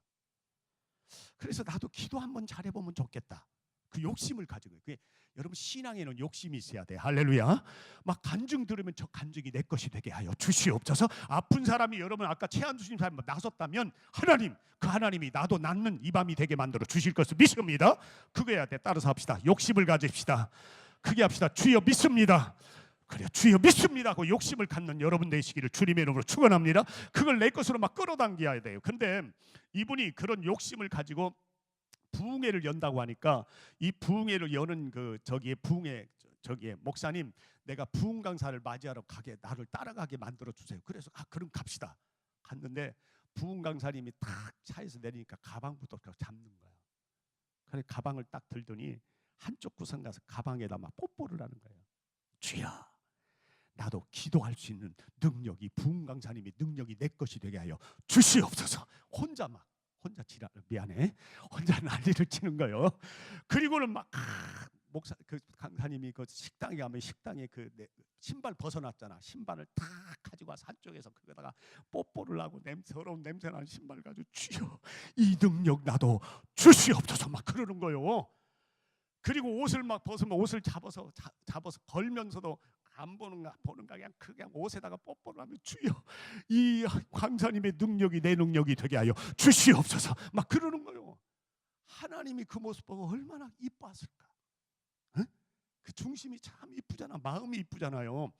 그래서 나도 기도 한번 잘해보면 좋겠다, 그 욕심을 가지고. 그게 여러분 신앙에는 욕심이 있어야 돼. 할렐루야. 막 간증 들으면 저 간증이 내 것이 되게 하여 주시옵소서. 아픈 사람이 여러분 아까 최한수님 사람 나섰다면 하나님, 그 하나님이 나도 낫는 이 밤이 되게 만들어 주실 것을 믿습니다. 그거 해야 돼. 따라서 합시다. 욕심을 가집시다. 크게 합시다. 주여 믿습니다. 그래, 주여 믿습니다 하고 욕심을 갖는 여러분 되시기를 주님의 이름으로 축원합니다. 그걸 내 것으로 막 끌어당겨야 돼요. 근데 이분이 그런 욕심을 가지고 부흥회를 연다고 하니까 이 부흥회를 여는 그 저기에 목사님, 내가 부흥 강사를 맞이하러 가게 나를 따라가게 만들어 주세요. 그래서 그럼 갑시다. 갔는데 부흥 강사님이 딱 차에서 내리니까 가방부터 잡는 거야. 그래 가방을 딱 들더니 한쪽 구석 가서 가방에다 막 뽀뽀를 하는 거예요. 주여, 나도 기도할 수 있는 능력이, 부흥 강사님의 능력이 내 것이 되게 하여 주시옵소서. 혼자 미안해. 혼자 난리를 치는 거예요. 그리고는 막 목사 그 강사님이 그 식당에 가면 식당에 그 신발 벗어놨잖아. 신발을 다 가지고 와서 한쪽에서 그거다가 뽀뽀를 하고 더러운 냄새 나는 신발 가지고 주여, 이 능력 나도 주시옵소서 막 그러는 거예요. 그리고 옷을 막 벗으면 옷을 잡아서 걸면서도 안 보는가 그냥 옷에다가 뽀뽀를 하면 주여, 이 강사님의 능력이 내 능력이 되게 하여 주시옵소서 막 그러는 거예요. 하나님이 그 모습 보고 얼마나 이뻐했을까. 그 중심이 참 이쁘잖아. 마음이 이쁘잖아요.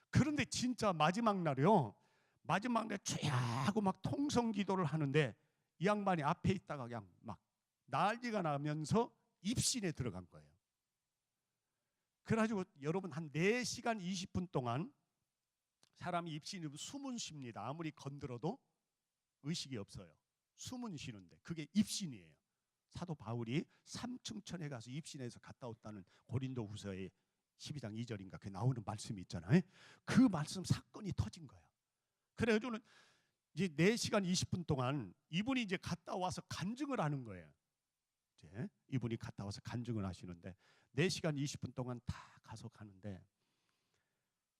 그런데 진짜 마지막 날이요, 마지막 날 주여 하고 막 통성 기도를 하는데 이 양반이 앞에 있다가 그냥 막 난리가 나면서 입신에 들어간 거예요. 그래가지고 여러분 한 4시간 20분 동안 사람이 입신이 숨은 쉽니다. 아무리 건드려도 의식이 없어요. 숨은 쉬는데 그게 입신이에요. 사도 바울이 삼층천에 가서 입신해서 갔다 왔다는 고린도후서의 12장 2절인가 그게 나오는 말씀이 있잖아요. 그 말씀 사건이 터진 거야. 그래가지고는 이제 4시간 20분 동안 이분이 이제 갔다 와서 간증을 하는 거예요. 이제 이분이 갔다 와서 간증을 하시는데 4시간 20분 동안 다 가서 가는데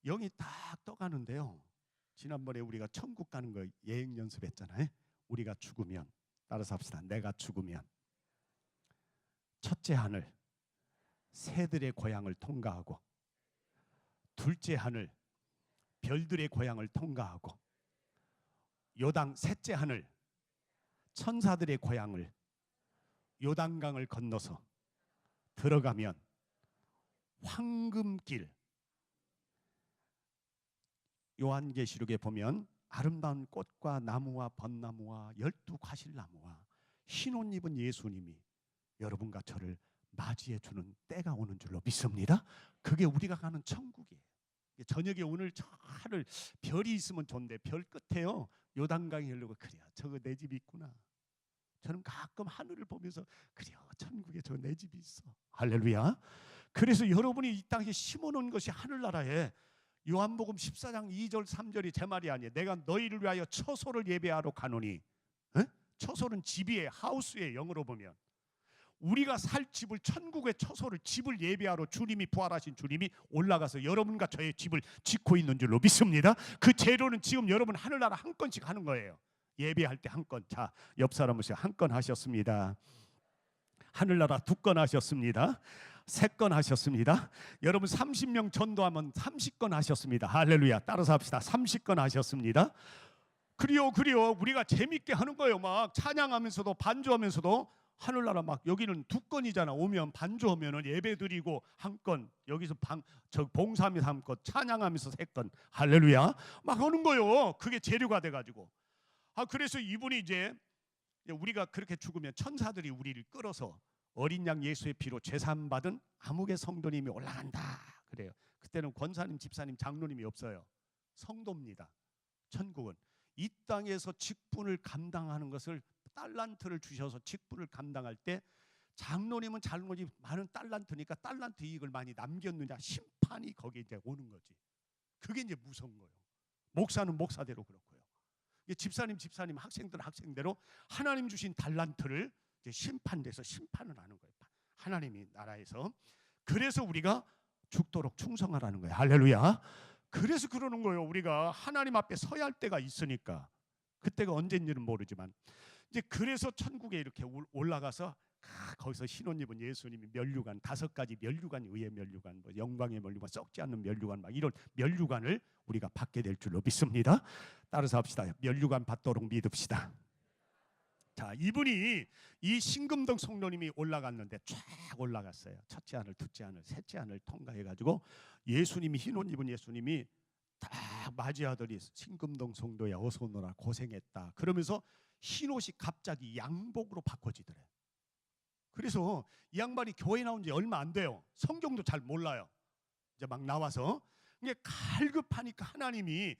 영이 딱 떠가는데요. 지난번에 우리가 천국 가는 거 예행 연습했잖아요. 우리가 죽으면, 따라서 합시다. 내가 죽으면 첫째 하늘 새들의 고향을 통과하고, 둘째 하늘 별들의 고향을 통과하고, 요당 셋째 하늘 천사들의 고향을 요단강을 건너서 들어가면 황금길, 요한계시록에 보면 아름다운 꽃과 나무와 벚나무와 12과실나무와 흰옷 입은 예수님이 여러분과 저를 맞이해 주는 때가 오는 줄로 믿습니다. 그게 우리가 가는 천국이에요. 저녁에 오늘 저 하늘 별이 있으면 좋은데 별 끝에요 요단강이 흐르고, 그래요 저거 내 집이 있구나. 저는 가끔 하늘을 보면서 그래요 천국에 저 내 집이 있어. 할렐루야. 그래서 여러분이 이 땅에 심어놓은 것이 하늘나라에, 요한복음 14장 2절 3절이 제 말이 아니에요. 내가 너희를 위하여 처소를 예배하러 가노니. 처소는 집이에요. 하우스의 영어로 보면 우리가 살 집을, 천국의 처소를, 집을 예배하러 주님이, 부활하신 주님이 올라가서 여러분과 저의 집을 짓고 있는 줄로 믿습니다. 그 재료는 지금 여러분 하늘나라 한 건씩 하는 거예요. 예배할 때 한 건. 자, 옆 사람은 한 건 하셨습니다. 하늘나라 2건 하셨습니다. 3건 하셨습니다. 여러분 30명 전도하면 30건 하셨습니다. 할렐루야. 따라서 합시다. 30건 하셨습니다. 그리요 우리가 재밌게 하는 거예요. 막 찬양하면서도 반주하면서도. 하늘나라 막 여기는 2건이잖아. 오면 반주하면은 예배드리고 1건, 여기서 봉사하면서 1건, 찬양하면서 3건. 할렐루야. 막 하는 거예요. 그게 재료가 돼가지고. 그래서 이분이 이제 우리가 그렇게 죽으면 천사들이 우리를 끌어서 어린 양 예수의 피로 제사함 받은 암흑의 성도님이 올라간다 그래요. 그때는 권사님, 집사님, 장로님이 없어요. 성도입니다. 천국은 이 땅에서 직분을 감당하는 것을, 달란트를 주셔서 직분을 감당할 때 장로님은 장로님 많은 달란트니까 달란트 이익을 많이 남겼느냐, 심판이 거기에 이제 오는 거지. 그게 이제 무서운 거예요. 목사는 목사대로 그렇고요. 집사님, 학생들 학생대로 하나님 주신 달란트를 이제 심판돼서 심판을 하는 거예요. 하나님이 나라에서. 그래서 우리가 죽도록 충성하라는 거예요. 할렐루야. 그래서 그러는 거예요. 우리가 하나님 앞에 서야 할 때가 있으니까. 그때가 언제인지는 모르지만 이제 그래서 천국에 이렇게 올라가서 거기서 흰옷 입은 예수님이 면류관, 5가지 면류관, 의의 면류관, 뭐 영광의 면류관, 썩지 않는 면류관, 막 이런 면류관을 우리가 받게 될 줄로 믿습니다. 따라서 합시다. 면류관 받도록 믿읍시다. 자, 이분이, 이 신금동 성도님이 올라갔는데 쫙 올라갔어요. 첫째 하늘, 둘째 하늘, 셋째 하늘 통과해가지고 예수님이, 흰옷 입은 예수님이 딱 맞이하더니 신금동 성도야 어서 오너라, 고생했다 그러면서 흰옷이 갑자기 양복으로 바꿔지더래. 그래서 이 양반이 교회 나온 지 얼마 안 돼요. 성경도 잘 몰라요. 이제 막 나와서 이게 갈급하니까 하나님이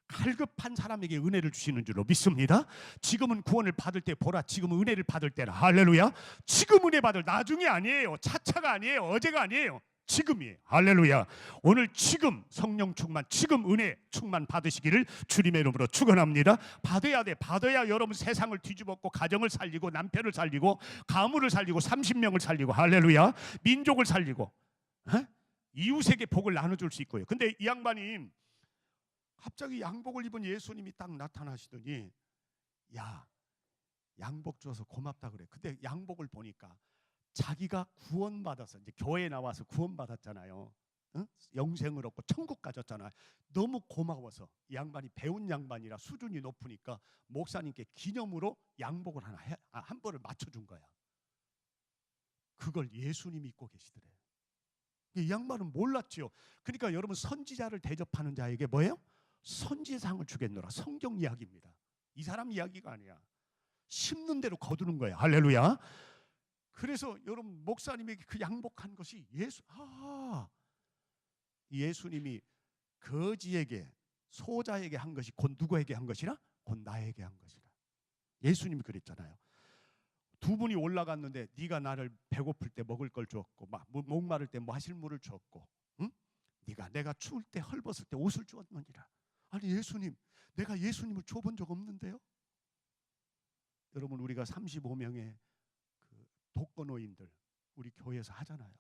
갈급한 사람에게 은혜를 주시는 줄로 믿습니다. 지금은 구원을 받을 때 보라, 지금은 은혜를 받을 때라. 할렐루야. 지금 은혜 받을, 나중이 아니에요. 차차가 아니에요. 어제가 아니에요. 지금이에요. 할렐루야. 오늘 지금 성령 충만, 지금 은혜 충만 받으시기를 주님의 이름으로 축원합니다. 받아야 돼. 받아야 여러분 세상을 뒤집었고 가정을 살리고 남편을 살리고 가문을 살리고 30명을 살리고, 할렐루야, 민족을 살리고 이웃에게 복을 나눠줄 수 있고요. 근데 이 양반이 갑자기 양복을 입은 예수님이 딱 나타나시더니, 야, 양복 줘서 고맙다 그래. 근데 양복을 보니까 자기가 구원받아서 이제 교회에 나와서 구원받았잖아요. 영생을 얻고 천국 가졌잖아요. 너무 고마워서 이 양반이 배운 양반이라 수준이 높으니까 목사님께 기념으로 양복을 한 벌을 맞춰준 거야. 그걸 예수님이 입고 계시더래. 이 양반은 몰랐지요. 그러니까 여러분, 선지자를 대접하는 자에게 뭐예요? 선지상을 주겠노라. 성경 이야기입니다. 이 사람 이야기가 아니야. 심는 대로 거두는 거예요. 할렐루야. 그래서 여러분, 목사님에게 그 양복한 것이 예수님이 거지에게, 소자에게 한 것이 곧 누구에게 한 것이라? 곧 나에게 한 것이라. 예수님이 그랬잖아요. 두 분이 올라갔는데 네가 나를 배고플 때 먹을 걸 주었고 목마를 때 마실 물을 주었고, 응? 네가 내가 추울 때 헐벗을 때 옷을 주었느니라. 아니 예수님, 내가 예수님을 줘본 적 없는데요. 여러분, 우리가 35명의 그 독거노인들 우리 교회에서 하잖아요.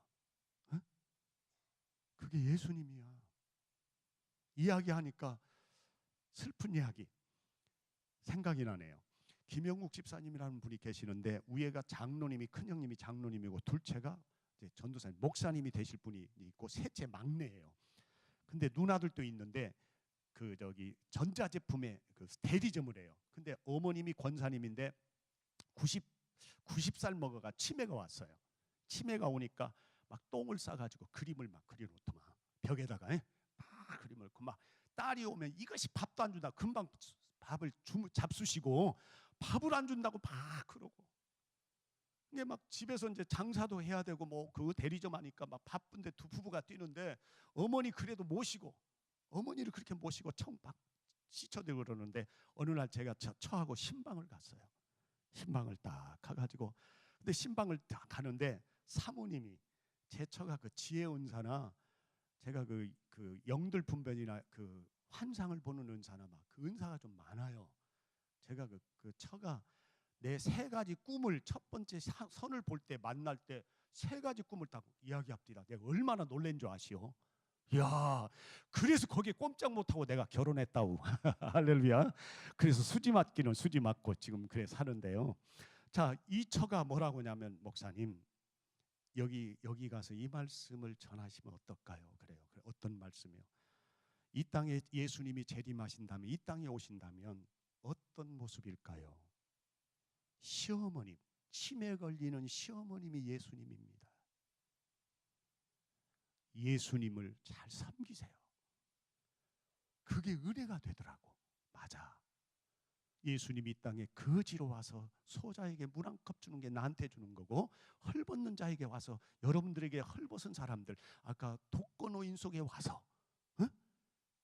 응? 그게 예수님이야. 이야기하니까 슬픈 이야기 생각이 나네요. 김영국 집사님이라는 분이 계시는데 위에가 장로님이, 큰형님이 장로님이고 둘째가 이제 전도사님, 목사님이 되실 분이 있고 셋째 막내예요. 근데 누나들도 있는데 그 저기 전자제품의 그 대리점을 해요. 근데 어머님이 권사님인데 90살 먹어가 치매가 왔어요. 치매가 오니까 막 똥을 싸가지고 그림을 막 그려놓더만 벽에다가 막 그림을 막 딸이 오면 이것이 밥도 안 준다. 금방 밥을 잡수시고 밥을 안 준다고 막 그러고. 근데 막 집에서 이제 장사도 해야 되고 뭐 그 대리점 하니까 막 바쁜데 두 부부가 뛰는데 어머니 그래도 모시고, 어머니를 그렇게 모시고 청박 씻어대고 그러는데 어느 날 제가 처하고 신방을 갔어요. 신방을 딱 가가지고, 근데 신방을 딱 가는데 사모님이 제 처가 그 지혜 은사나 제가 그 영들 분별이나 그 환상을 보는 은사나 막 그 은사가 좀 많아요. 제가 그 처가 내 세 가지 꿈을 첫 번째 선을 볼 때 만날 때 세 가지 꿈을 딱 이야기합니다. 내가 얼마나 놀란 줄 아시오? 야, 그래서 거기에 꼼짝 못하고 내가 결혼했다고. 할렐루야. 그래서 수지 맞기는 수지 맞고 지금 그래 사는데요. 자, 이 처가 뭐라고 하냐면, 목사님 여기 가서 이 말씀을 전하시면 어떨까요? 그래요. 어떤 말씀이요? 이 땅에 예수님이 재림하신다면, 이 땅에 오신다면 어떤 모습일까요? 시어머님, 치매 걸리는 시어머님이 예수님입니다. 예수님을 잘 섬기세요. 그게 은혜가 되더라고. 맞아. 예수님이 이 땅에 거지로 와서 소자에게 물 한 컵 주는 게 나한테 주는 거고, 헐벗는 자에게 와서, 여러분들에게 헐벗은 사람들, 아까 독거노인 속에 와서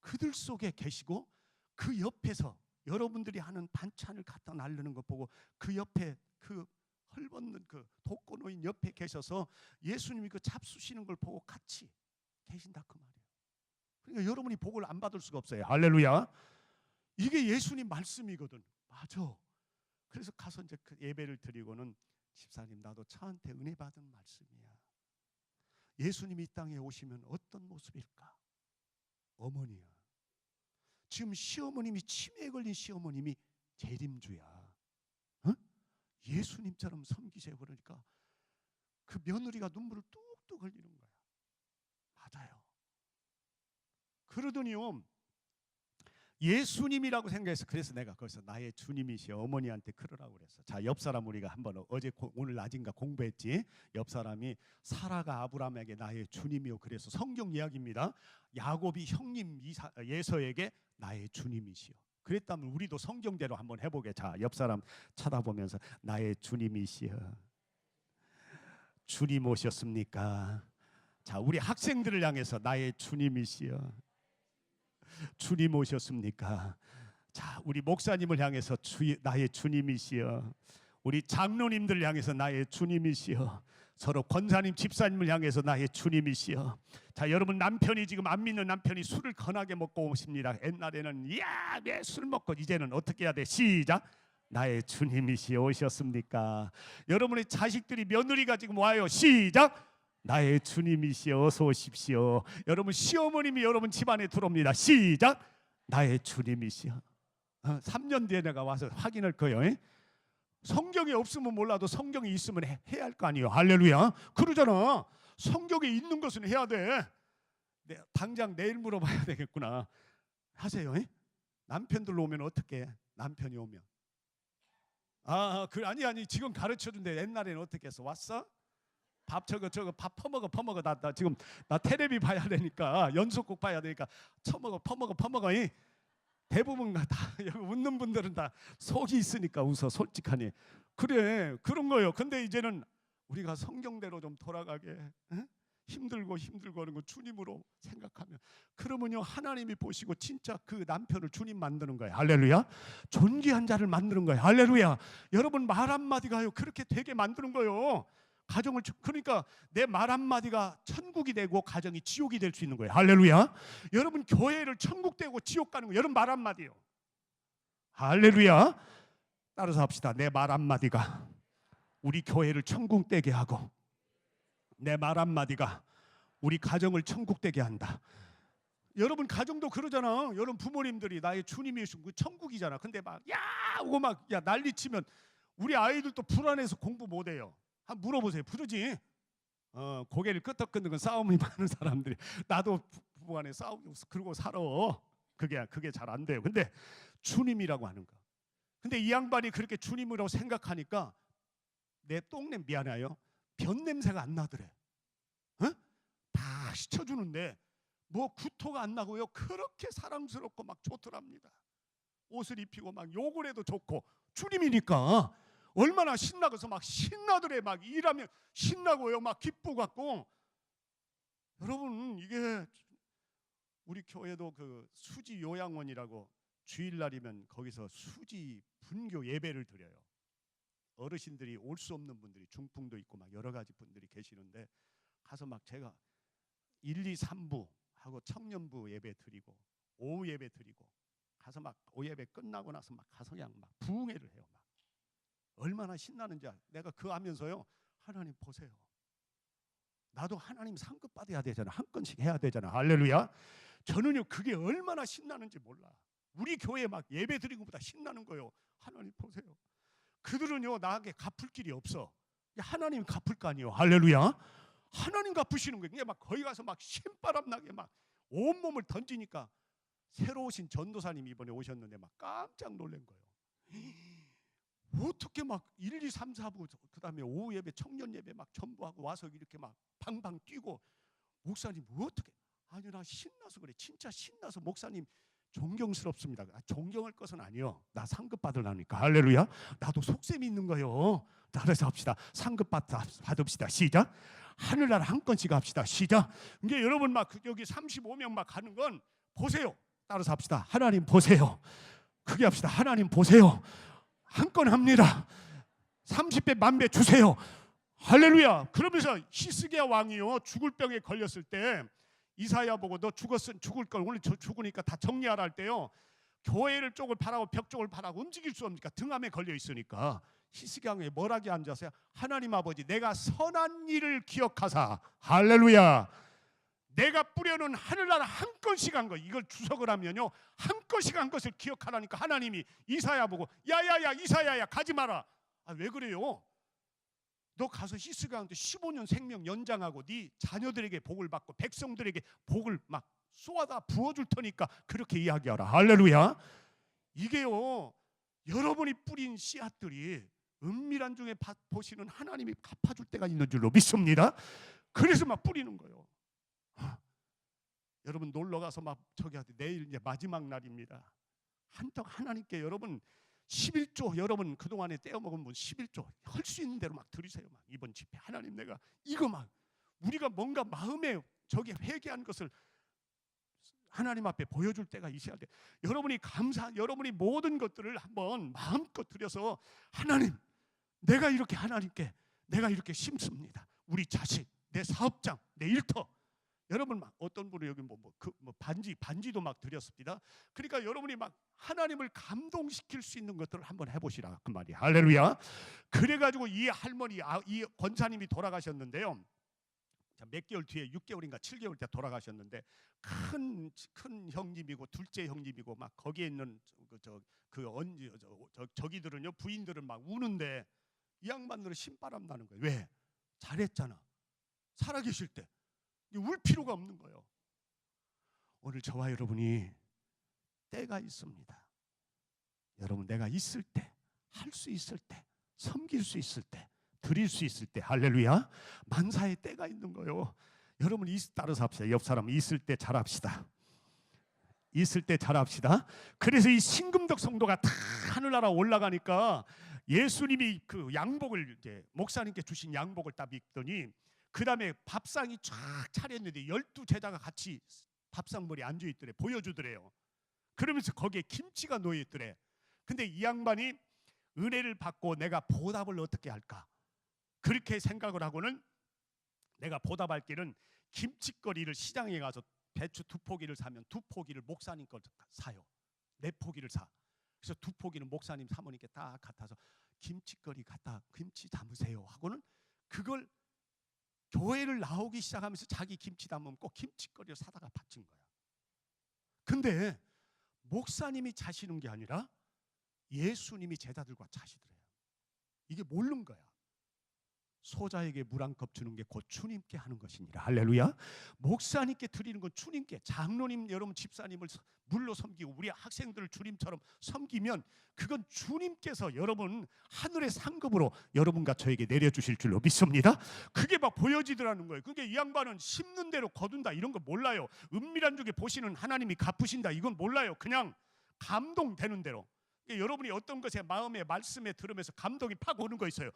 그들 속에 계시고, 그 옆에서 여러분들이 하는 반찬을 갖다 나르는 것 보고 그 옆에 그 헐벗는 그 독거노인 옆에 계셔서 예수님이 그 잡수시는 걸 보고 같이 계신다 그 말이에요. 그러니까 여러분이 복을 안 받을 수가 없어요. 할렐루야. 이게 예수님 말씀이거든. 맞아. 그래서 가서 이제 그 예배를 드리고는, 집사님 나도 저한테 은혜 받은 말씀이야. 예수님이 이 땅에 오시면 어떤 모습일까? 어머니야. 지금 시어머님이, 치매에 걸린 시어머님이 재림주야. 어? 예수님처럼 섬기세요. 그러니까 그 며느리가 눈물을 뚝뚝 흘리는 거야. 맞아요. 그러더니요, 예수님이라고 생각해서, 그래서 내가 거기서 나의 주님이시여 어머니한테 그러라고 그랬어. 자, 옆 사람 우리가 한번 오늘 낮인가 공부했지. 옆 사람이 사라가 아브라함에게 나의 주님이요. 그래서 성경 이야기입니다. 야곱이 형님 예서에게 나의 주님이시여. 그랬다면 우리도 성경대로 한번 해보게. 자, 옆 사람 쳐다보면서 나의 주님이시여. 주님 오셨습니까? 자, 우리 학생들을 향해서 나의 주님이시여. 주님 오셨습니까? 자, 우리 목사님을 향해서 나의 주님이시여. 우리 장로님들 향해서 나의 주님이시여. 서로 권사님, 집사님을 향해서 나의 주님이시여. 자, 여러분 남편이 지금 안 믿는 남편이 술을 거나게 먹고 오십니다. 옛날에는 왜 술 먹고, 이제는 어떻게 해야 돼? 시작. 나의 주님이시여 오셨습니까? 여러분의 자식들이, 며느리가 지금 와요. 시작. 나의 주님이시여 어서 오십시오. 여러분 시어머님이 여러분 집안에 들어옵니다. 시작. 나의 주님이시여. 3년 뒤에 내가 와서 확인할 거예요. 성경에 없으면 몰라도 성경에 있으면 해야 할 거 아니에요. 할렐루야. 그러잖아. 성경에 있는 것은 해야 돼. 당장 내일 물어봐야 되겠구나. 하세요. 남편들 오면 어떻게 해? 남편이 오면 아니 지금 가르쳐준대. 옛날에는 어떻게 했어? 왔어? 밥 저거 밥 퍼먹어. 나 지금 나 테레비 봐야 되니까, 연속곡 봐야 되니까 퍼먹어. 대부분 다 여기 웃는 분들은 다 속이 있으니까 웃어. 솔직하니. 그래, 그런 거예요. 근데 이제는 우리가 성경대로 좀 돌아가게. 힘들고 하는 거 주님으로 생각하면, 그러면요 하나님이 보시고 진짜 그 남편을 주님 만드는 거예요. 할렐루야. 존귀한 자를 만드는 거예요. 할렐루야. 여러분 말 한마디가요 그렇게 되게 만드는 거예요. 가정을. 그러니까 내 말 한마디가 천국이 되고 가정이 지옥이 될 수 있는 거예요. 할렐루야. 여러분 교회를 천국 되고 지옥 가는 거 여러분 말 한마디요. 할렐루야. 따라서 합시다. 내 말 한마디가 우리 교회를 천국 되게 하고 내 말 한마디가 우리 가정을 천국 되게 한다. 여러분 가정도 그러잖아. 여러분 부모님들이 나의 주님이 그 천국이잖아. 근데 막 야 하고 막 야 난리치면 우리 아이들도 불안해서 공부 못해요. 한번 물어보세요. 그러지? 고개를 끄덕끄덕 건 싸움이 많은 사람들이. 나도 부부간에 싸우고 그러고 살아. 그게 잘 안 돼요. 근데 주님이라고 하는 거. 근데 이 양반이 그렇게 주님이라고 생각하니까 내 똥냄 미안해요. 변 냄새가 안 나더래. 다 씻어주는데 뭐 구토가 안 나고요. 그렇게 사랑스럽고 막 좋더랍니다. 옷을 입히고 막 욕을 해도 좋고 주님이니까 얼마나 신나서 막 신나더래. 막 일하면 신나고요. 막 기쁘고 갖고. 여러분 이게 우리 교회도 그 수지 요양원이라고 주일날이면 거기서 수지 분교 예배를 드려요. 어르신들이 올 수 없는 분들이 중풍도 있고 막 여러 가지 분들이 계시는데 가서 막 제가 1, 2, 3부 하고 청년부 예배 드리고 오후 예배 드리고 가서 막 오후 예배 끝나고 나서 막 가서 그냥 막 부흥회를 해요. 막 얼마나 신나는지 내가 그 하면서요. 하나님 보세요. 나도 하나님 상급 받아야 되잖아. 한 건씩 해야 되잖아. 할렐루야. 저는요 그게 얼마나 신나는지 몰라. 우리 교회 막 예배 드리는 것보다 신나는 거예요. 하나님 보세요. 그들은요 나에게 갚을 길이 없어. 하나님 갚을 거 아니에요. 할렐루야. 하나님 갚으시는 거예요. 그냥 막 거기 가서 막 신바람 나게 막 온몸을 던지니까 새로 오신 전도사님이 이번에 오셨는데 막 깜짝 놀란 거예요. 어떻게 막 1, 2, 3, 4부 그다음에 오후 예배 청년 예배 막 전부 하고 와서 이렇게 막 방방 뛰고 목사님 어떻게. 아니 나 신나서 그래. 진짜 신나서 목사님 존경스럽습니다. 존경할 것은 아니요. 나 상급 받으려니까. 할렐루야. 나도 속셈이 있는 거예요. 따라서 합시다. 상급 받읍시다. 시작. 하늘나라 한 건씩 합시다. 시작. 이게 여러분 막 여기 35명 막 가는 건 보세요. 따라서 합시다. 하나님 보세요. 크게 합시다. 하나님 보세요. 한 건 합니다. 30배 만배 주세요. 할렐루야. 그러면서 히스기야 왕이요 죽을 병에 걸렸을 때 이사야 보고 너 죽었으면 죽을 걸 오늘 죽으니까 다 정리하라 할 때요. 교회를 쪽을 바라고 벽 쪽을 바라고 움직일 수 없으니까 등암에 걸려 있으니까 히스기야 왕이 뭐라게 앉아서요. 하나님 아버지 내가 선한 일을 기억하사. 할렐루야. 내가 뿌려놓은 하늘나라 한 건씩 한 거 이걸 주석을 하면요 한 건씩 한 것을 기억하라니까 하나님이 이사야 보고 야야야 이사야야 가지 마라. 왜 그래요? 너 가서 히스기야한테 15년 생명 연장하고 네 자녀들에게 복을 받고 백성들에게 복을 막 쏟아 부어줄 테니까 그렇게 이야기하라. 할렐루야. 이게요 여러분이 뿌린 씨앗들이 은밀한 중에 보시는 하나님이 갚아줄 때가 있는 줄로 믿습니다. 그래서 막 뿌리는 거예요. 여러분 놀러가서 막 저기 하되 내일 이제 마지막 날입니다. 한턱 하나님께 여러분 11조 여러분 그동안에 떼어먹은 분 11조 할 수 있는 대로 막 드리세요. 막 이번 집회 하나님 내가 이거 막 우리가 뭔가 마음에 저기 회개한 것을 하나님 앞에 보여줄 때가 있어야 돼. 여러분이 여러분이 모든 것들을 한번 마음껏 드려서 하나님 내가 이렇게 하나님께 내가 이렇게 심습니다. 우리 자식, 내 사업장, 내 일터. 여러분 막 어떤 분은 여기 반지도 막 드렸습니다. 그러니까 여러분이 막 하나님을 감동시킬 수 있는 것들을 한번 해보시라 그 말이야. 할렐루야. 그래가지고 이 할머니 이 권사님이 돌아가셨는데요. 몇 개월 뒤에 6개월인가 7개월 때 돌아가셨는데 큰 형님이고 둘째 형님이고 막 거기에 있는 저기들은요 부인들은 막 우는데 이 양반들은 신바람 나는 거예요. 왜? 잘했잖아. 살아계실 때. 울 필요가 없는 거예요. 오늘 저와 여러분이 때가 있습니다. 여러분 내가 있을 때, 할 수 있을 때, 섬길 수 있을 때, 드릴 수 있을 때 할렐루야 만사의 때가 있는 거예요. 여러분 따라서 합시다. 옆 사람 있을 때 잘합시다. 있을 때 잘합시다. 그래서 이 신금덕 성도가 다 하늘나라 올라가니까 예수님이 그 양복을 이제 목사님께 주신 양복을 딱 입더니 그 다음에 밥상이 쫙 차렸는데 12제자가 같이 밥상머리에 앉아있더래. 보여주더래요. 그러면서 거기에 김치가 놓여있더래. 근데 이 양반이 은혜를 받고 내가 보답을 어떻게 할까, 그렇게 생각을 하고는 내가 보답할 길은 김치거리를 시장에 가서 배추 2포기를 사면 2포기를 목사님 걸 사요. 4포기를 사. 그래서 2포기는 목사님 사모님께 딱 갖다서 김치거리 갖다 김치 담으세요 하고는 그걸 교회를 나오기 시작하면서 자기 김치 담으면 꼭 김치거리를 사다가 바친 거야. 근데 목사님이 자시는 게 아니라 예수님이 제자들과 자시더래요. 이게 모르는 거야. 소자에게 물 한 컵 주는 게 곧 주님께 하는 것이니라. 할렐루야. 목사님께 드리는 건 주님께, 장로님 여러분 집사님을 물로 섬기고 우리 학생들을 주님처럼 섬기면 그건 주님께서 여러분 하늘의 상급으로 여러분과 저에게 내려주실 줄로 믿습니다. 그게 막 보여지더라는 거예요. 그러니까 이 양반은 심는 대로 거둔다 이런 거 몰라요. 은밀한 중에 보시는 하나님이 갚으신다 이건 몰라요. 그냥 감동되는 대로. 그러니까 여러분이 어떤 것에 마음에 말씀에 들으면서 감동이 팍 오는 거 있어요.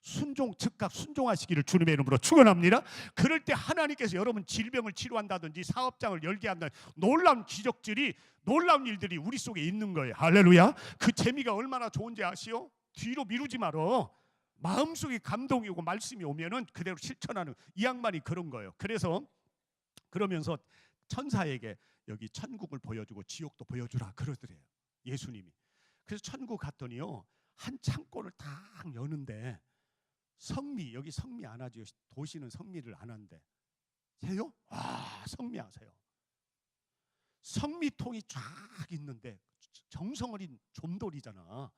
순종, 즉각 순종하시기를 주님의 이름으로 축원합니다. 그럴 때 하나님께서 여러분 질병을 치료한다든지 사업장을 열게 한다든지 놀라운 기적들이, 놀라운 일들이 우리 속에 있는 거예요. 할렐루야. 그 재미가 얼마나 좋은지 아시오? 뒤로 미루지 말어. 마음속에 감동이 오고 말씀이 오면은 그대로 실천하는, 이 양반이 그런 거예요. 그래서 그러면서 천사에게 여기 천국을 보여주고 지옥도 보여주라 그러더래요, 예수님이. 그래서 천국 갔더니요, 한 창고를 딱 여는데 성미, 여기 성미 안 하죠. 도시는 성미를 안 한대. 세요? 와, 성미하세요. 성미통이 쫙 있는데 정성 어린 좀돌이잖아.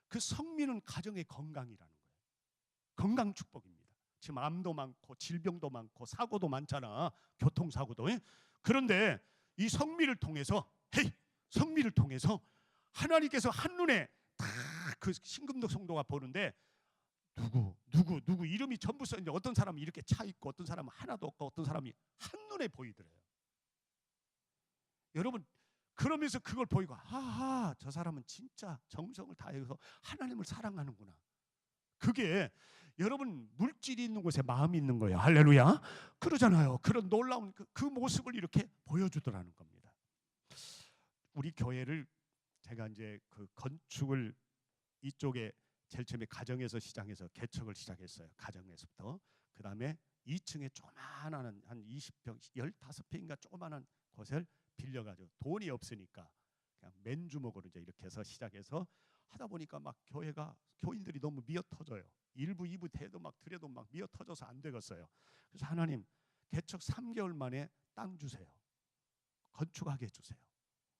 그 성미는 가정의 건강이라는 거예요. 건강 축복입니다. 지금 암도 많고 질병도 많고 사고도 많잖아. 교통사고도. 그런데 이 성미를 통해서, 성미를 통해서 하나님께서 한눈에 다 그 신금덕 성도가 보는데 누구 이름이 전부 써 있는데 어떤 사람은 이렇게 차 있고 어떤 사람은 하나도 없고 어떤 사람이 한눈에 보이더래요. 여러분 그러면서 그걸 보이고, 하하, 저 사람은 진짜 정성을 다해서 하나님을 사랑하는구나. 그게 여러분 물질이 있는 곳에 마음이 있는 거예요. 할렐루야. 그러잖아요. 그런 놀라운 그 모습을 이렇게 보여주더라는 겁니다. 우리 교회를 제가 이제 그 건축을 이쪽에 제일 처음에 가정에서 시작해서 개척을 시작했어요. 가정에서부터. 그 다음에 2층에 조그마한 한 20평, 15평인가 조그마한 곳을 빌려가지고 돈이 없으니까 그냥 맨주먹으로 이제 이렇게 해서 시작해서 하다 보니까 막 교회가 교인들이 너무 미어 터져요. 1부, 2부 대도 막 드려도 막 미어 터져서 안 되겠어요. 그래서 하나님 개척 3개월 만에 땅 주세요. 건축하게 해주세요.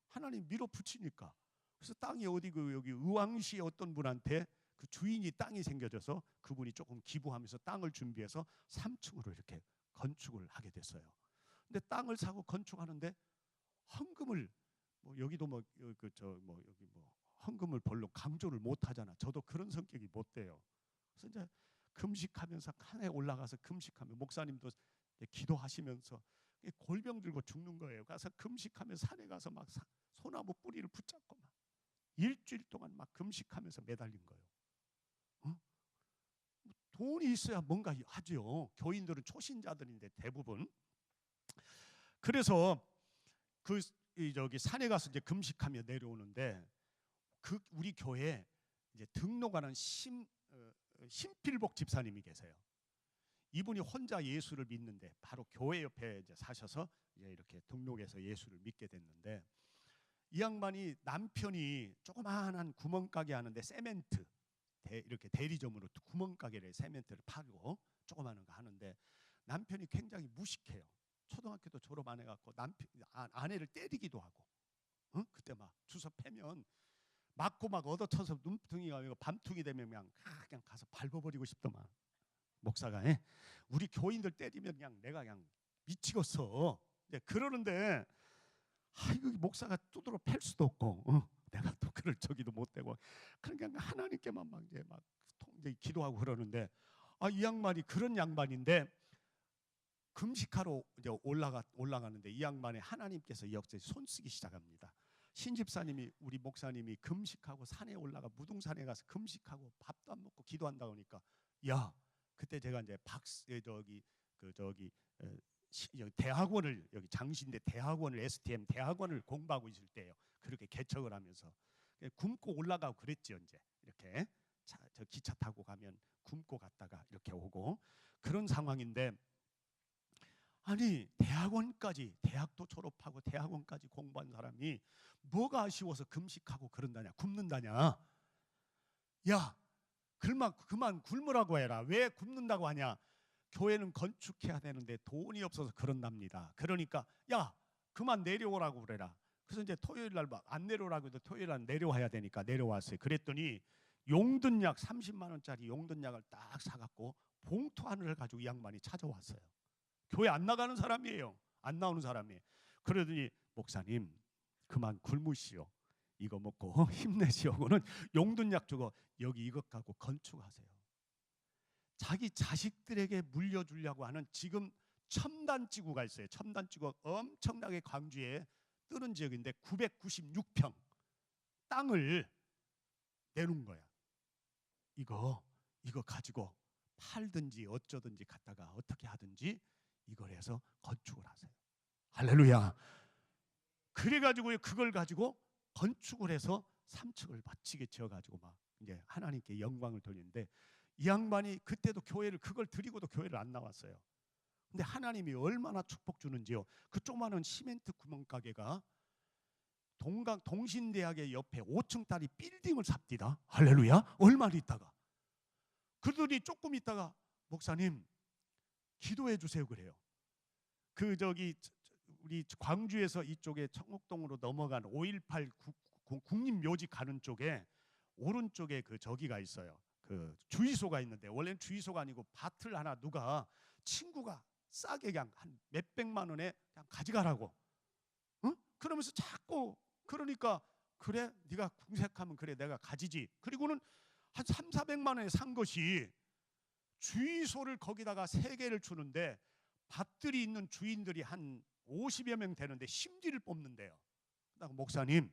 하나님 밀어붙이니까. 그래서 땅이 어디 그 여기 의왕시 어떤 분한테 그 주인이 땅이 생겨져서 그분이 조금 기부하면서 땅을 준비해서 3층으로 이렇게 건축을 하게 됐어요. 근데 땅을 사고 건축하는데 헌금을 뭐 여기도 뭐 그 저 뭐 여기 뭐 헌금을 별로 강조를 못 하잖아. 저도 그런 성격이 못 돼요. 그래서 이제 금식하면서 산에 올라가서 금식하면 목사님도 기도하시면서 골병 들고 죽는 거예요. 가서 금식하면서 산에 가서 막 소나무 뿌리를 붙잡고 막 일주일 동안 막 금식하면서 매달린 거예요. 돈이 있어야 뭔가 하죠. 교인들은 초신자들인데 대부분. 그래서 그 저기 산에 가서 이제 금식하며 내려오는데 그 우리 교회에 이제 등록하는 심필복 집사님이 계세요. 이분이 혼자 예수를 믿는데 바로 교회 옆에 이제 사셔서 이제 이렇게 등록해서 예수를 믿게 됐는데, 이 양반이 남편이 조그마한 구멍가게 하는데 세멘트 이렇게 대리점으로 구멍가게를 세멘트를 파고 조그마한 거 하는데 남편이 굉장히 무식해요. 초등학교도 졸업 안 해갖고 남편 아내를 때리기도 하고, 그때 막 주워 패면 맞고 막 얻어쳐서 눈등이가 밤중이 되면 그냥 가서 밟아버리고 싶더만. 목사가 우리 교인들 때리면 그냥 내가 그냥 미치겠어. 그러는데 이거 목사가 두드러 팰 수도 없고, 내가 또 그럴 저기도 못 되고, 그러니까 하나님께만 막 이제 막 이제 기도하고 그러는데, 이 양반이 그런 양반인데 금식하러 이제 올라가는데 이 양반의 하나님께서 역시 손쓰기 시작합니다. 신집사님이 우리 목사님이 금식하고 산에 올라가 무등산에 가서 금식하고 밥도 안 먹고 기도한다 그러니까, 야, 그때 제가 이제 저기 여기 대학원을, 여기 장신대 대학원을, STM 대학원을 공부하고 있을 때예요. 그렇게 개척을 하면서 굶고 올라가고 그랬죠. 이제 이렇게 저 기차 타고 가면 굶고 갔다가 이렇게 오고 그런 상황인데, 아니 대학원까지, 대학도 졸업하고 대학원까지 공부한 사람이 뭐가 아쉬워서 금식하고 그런다냐, 굶는다냐. 야, 그만 굶으라고 해라. 왜 굶는다고 하냐. 교회는 건축해야 되는데 돈이 없어서 그런답니다. 그러니까 야, 그만 내려오라고 그래라. 그래서 이제 토요일 날 안 내려오라고 해도 토요일 날 내려와야 되니까 내려왔어요. 그랬더니 용든약 30만 원짜리 용든약을 딱 사갖고 봉투 하나를 가지고 이 양반이 찾아왔어요. 교회 안 나가는 사람이에요. 안 나오는 사람이에요. 그러더니 목사님 그만 굶으시오. 이거 먹고 힘내시오고는 용든약 주고 여기 이것 갖고 건축하세요. 자기 자식들에게 물려주려고 하는 지금 첨단지구가 있어요. 첨단지구가 엄청나게 광주에 뜨는 지역인데 996평 땅을 내놓은 거야. 이거 가지고 팔든지 어쩌든지 갖다가 어떻게 하든지 이걸 해서 건축을 하세요. 할렐루야. 그래가지고 그걸 가지고 건축을 해서 3층을 멋지게 지어가지고 막 이제 하나님께 영광을 돌리는데, 이 양반이 그때도 교회를, 그걸 드리고도 교회를 안 나왔어요. 근데 하나님이 얼마나 축복 주는지요. 그 조그마한 시멘트 구멍가게가 동신대학의 옆에 5층짜리 빌딩을 삽디다. 할렐루야. 얼마나 있다가 그러더니 조금 있다가 목사님 기도해 주세요 그래요. 우리 광주에서 이쪽에 청옥동으로 넘어간 518 국립묘지 가는 쪽에 오른쪽에 저기가 있어요. 주유소가 있는데, 원래는 주유소가 아니고 밭을 하나 누가 친구가 싸게 그냥 한 몇백만 원에 그냥 가져가라고. 응? 그러면서 자꾸 그러니까 그래 네가 궁색하면 그래 내가 가지지. 그리고는 한 3,400만 원에 산 것이 주유소를 거기다가 3개를 주는데 밭들이 있는 주인들이 한 50여 명 되는데 심지를 뽑는데요. 그다가 목사님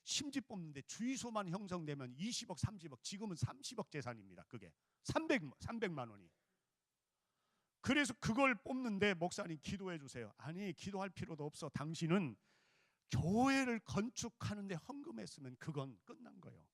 심지 뽑는데 주유소만 형성되면 20억 30억, 지금은 30억 재산입니다. 그게 300만 원이. 그래서 그걸 뽑는데 목사님 기도해 주세요. 아니 기도할 필요도 없어. 당신은 교회를 건축하는데 헌금했으면 그건 끝난 거예요.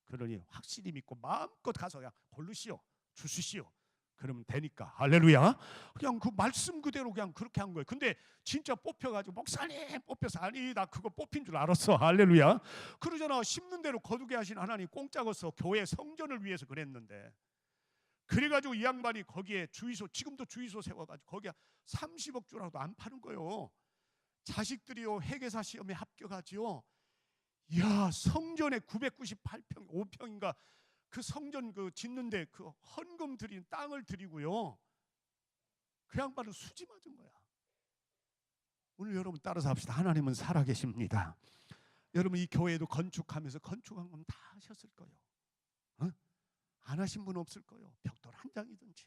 그러니 확실히 믿고 마음껏 가서 그냥 고르시오, 주시오. 그러면 되니까. 할렐루야. 그냥 그 말씀 그대로 그냥 그렇게 한 거예요. 근데 진짜 뽑혀가지고 목사님 뽑혀서, 아니 나 그거 뽑힌 줄 알았어. 할렐루야. 그러잖아. 심는 대로 거두게 하신 하나님 공짜로서 교회 성전을 위해서 그랬는데, 그래가지고 이 양반이 거기에 주유소, 지금도 주유소 세워가지고 거기에 30억 주라도 안 파는 거예요. 자식들이요 회계사 시험에 합격하지요. 이야, 성전에 998평 5평인가 그 성전 짓는데 그 헌금 드린 땅을 드리고요. 그 양반은 수지 맞은 거야. 오늘 여러분 따라서 합시다. 하나님은 살아계십니다. 여러분 이 교회도 건축하면서 건축한 건 다 하셨을 거예요. 안 하신 분 없을 거예요. 벽돌 한 장이든지.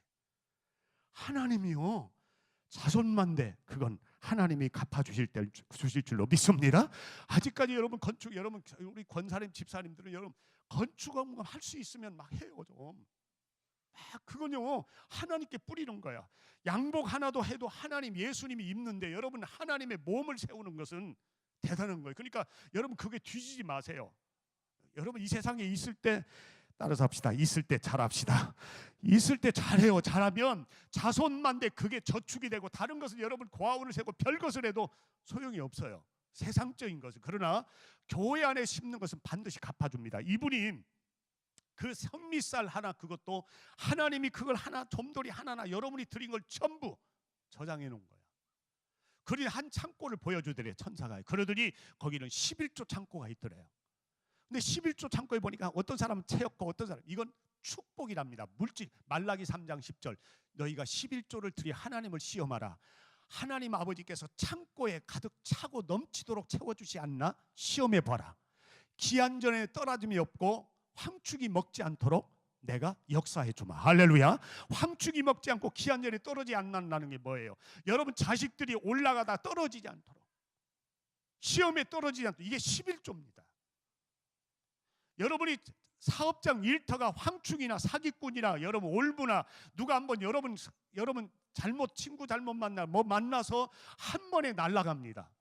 하나님이요 자손만대 그건 하나님이 갚아주실 줄로 믿습니다. 아직까지 여러분 우리 권사님 집사님들은 여러분 건축을 할 수 있으면 막 해요. 좀 그건요 하나님께 뿌리는 거야. 양복 하나도 해도 하나님 예수님이 입는데 여러분 하나님의 몸을 세우는 것은 대단한 거예요. 그러니까 여러분 그게 뒤지지 마세요. 여러분 이 세상에 있을 때 따라서 합시다. 있을 때 잘합시다. 있을 때 잘해요. 잘하면 자손만대 그게 저축이 되고, 다른 것은 여러분 고아원을 세고 별것을 해도 소용이 없어요. 세상적인 것은. 그러나 교회 안에 심는 것은 반드시 갚아줍니다. 이분이 그 성미쌀 하나, 그것도 하나님이 그걸 하나, 좀돌이 하나나 여러분이 드린 걸 전부 저장해 놓은 거야. 그러니 한 창고를 보여주더래 천사가. 그러더니 거기는 11조 창고가 있더래요. 근데 11조 창고에 보니까 어떤 사람은 채였고 어떤 사람, 이건 축복이랍니다. 물질. 말라기 3장 10절 너희가 11조를 들이 하나님을 시험하라. 하나님 아버지께서 창고에 가득 차고 넘치도록 채워주지 않나? 시험해 봐라. 기한전에 떨어짐이 없고 황축이 먹지 않도록 내가 역사해 주마. 할렐루야. 황축이 먹지 않고 기한전에 떨어지지 않는다는 게 뭐예요? 여러분 자식들이 올라가다 떨어지지 않도록, 시험에 떨어지지 않도록, 이게 11조입니다. 여러분이 사업장 일터가 황축이나 사기꾼이나 여러분 올부나 누가 한번 여러분 친구 잘못 만나서 한 번에 날아갑니다.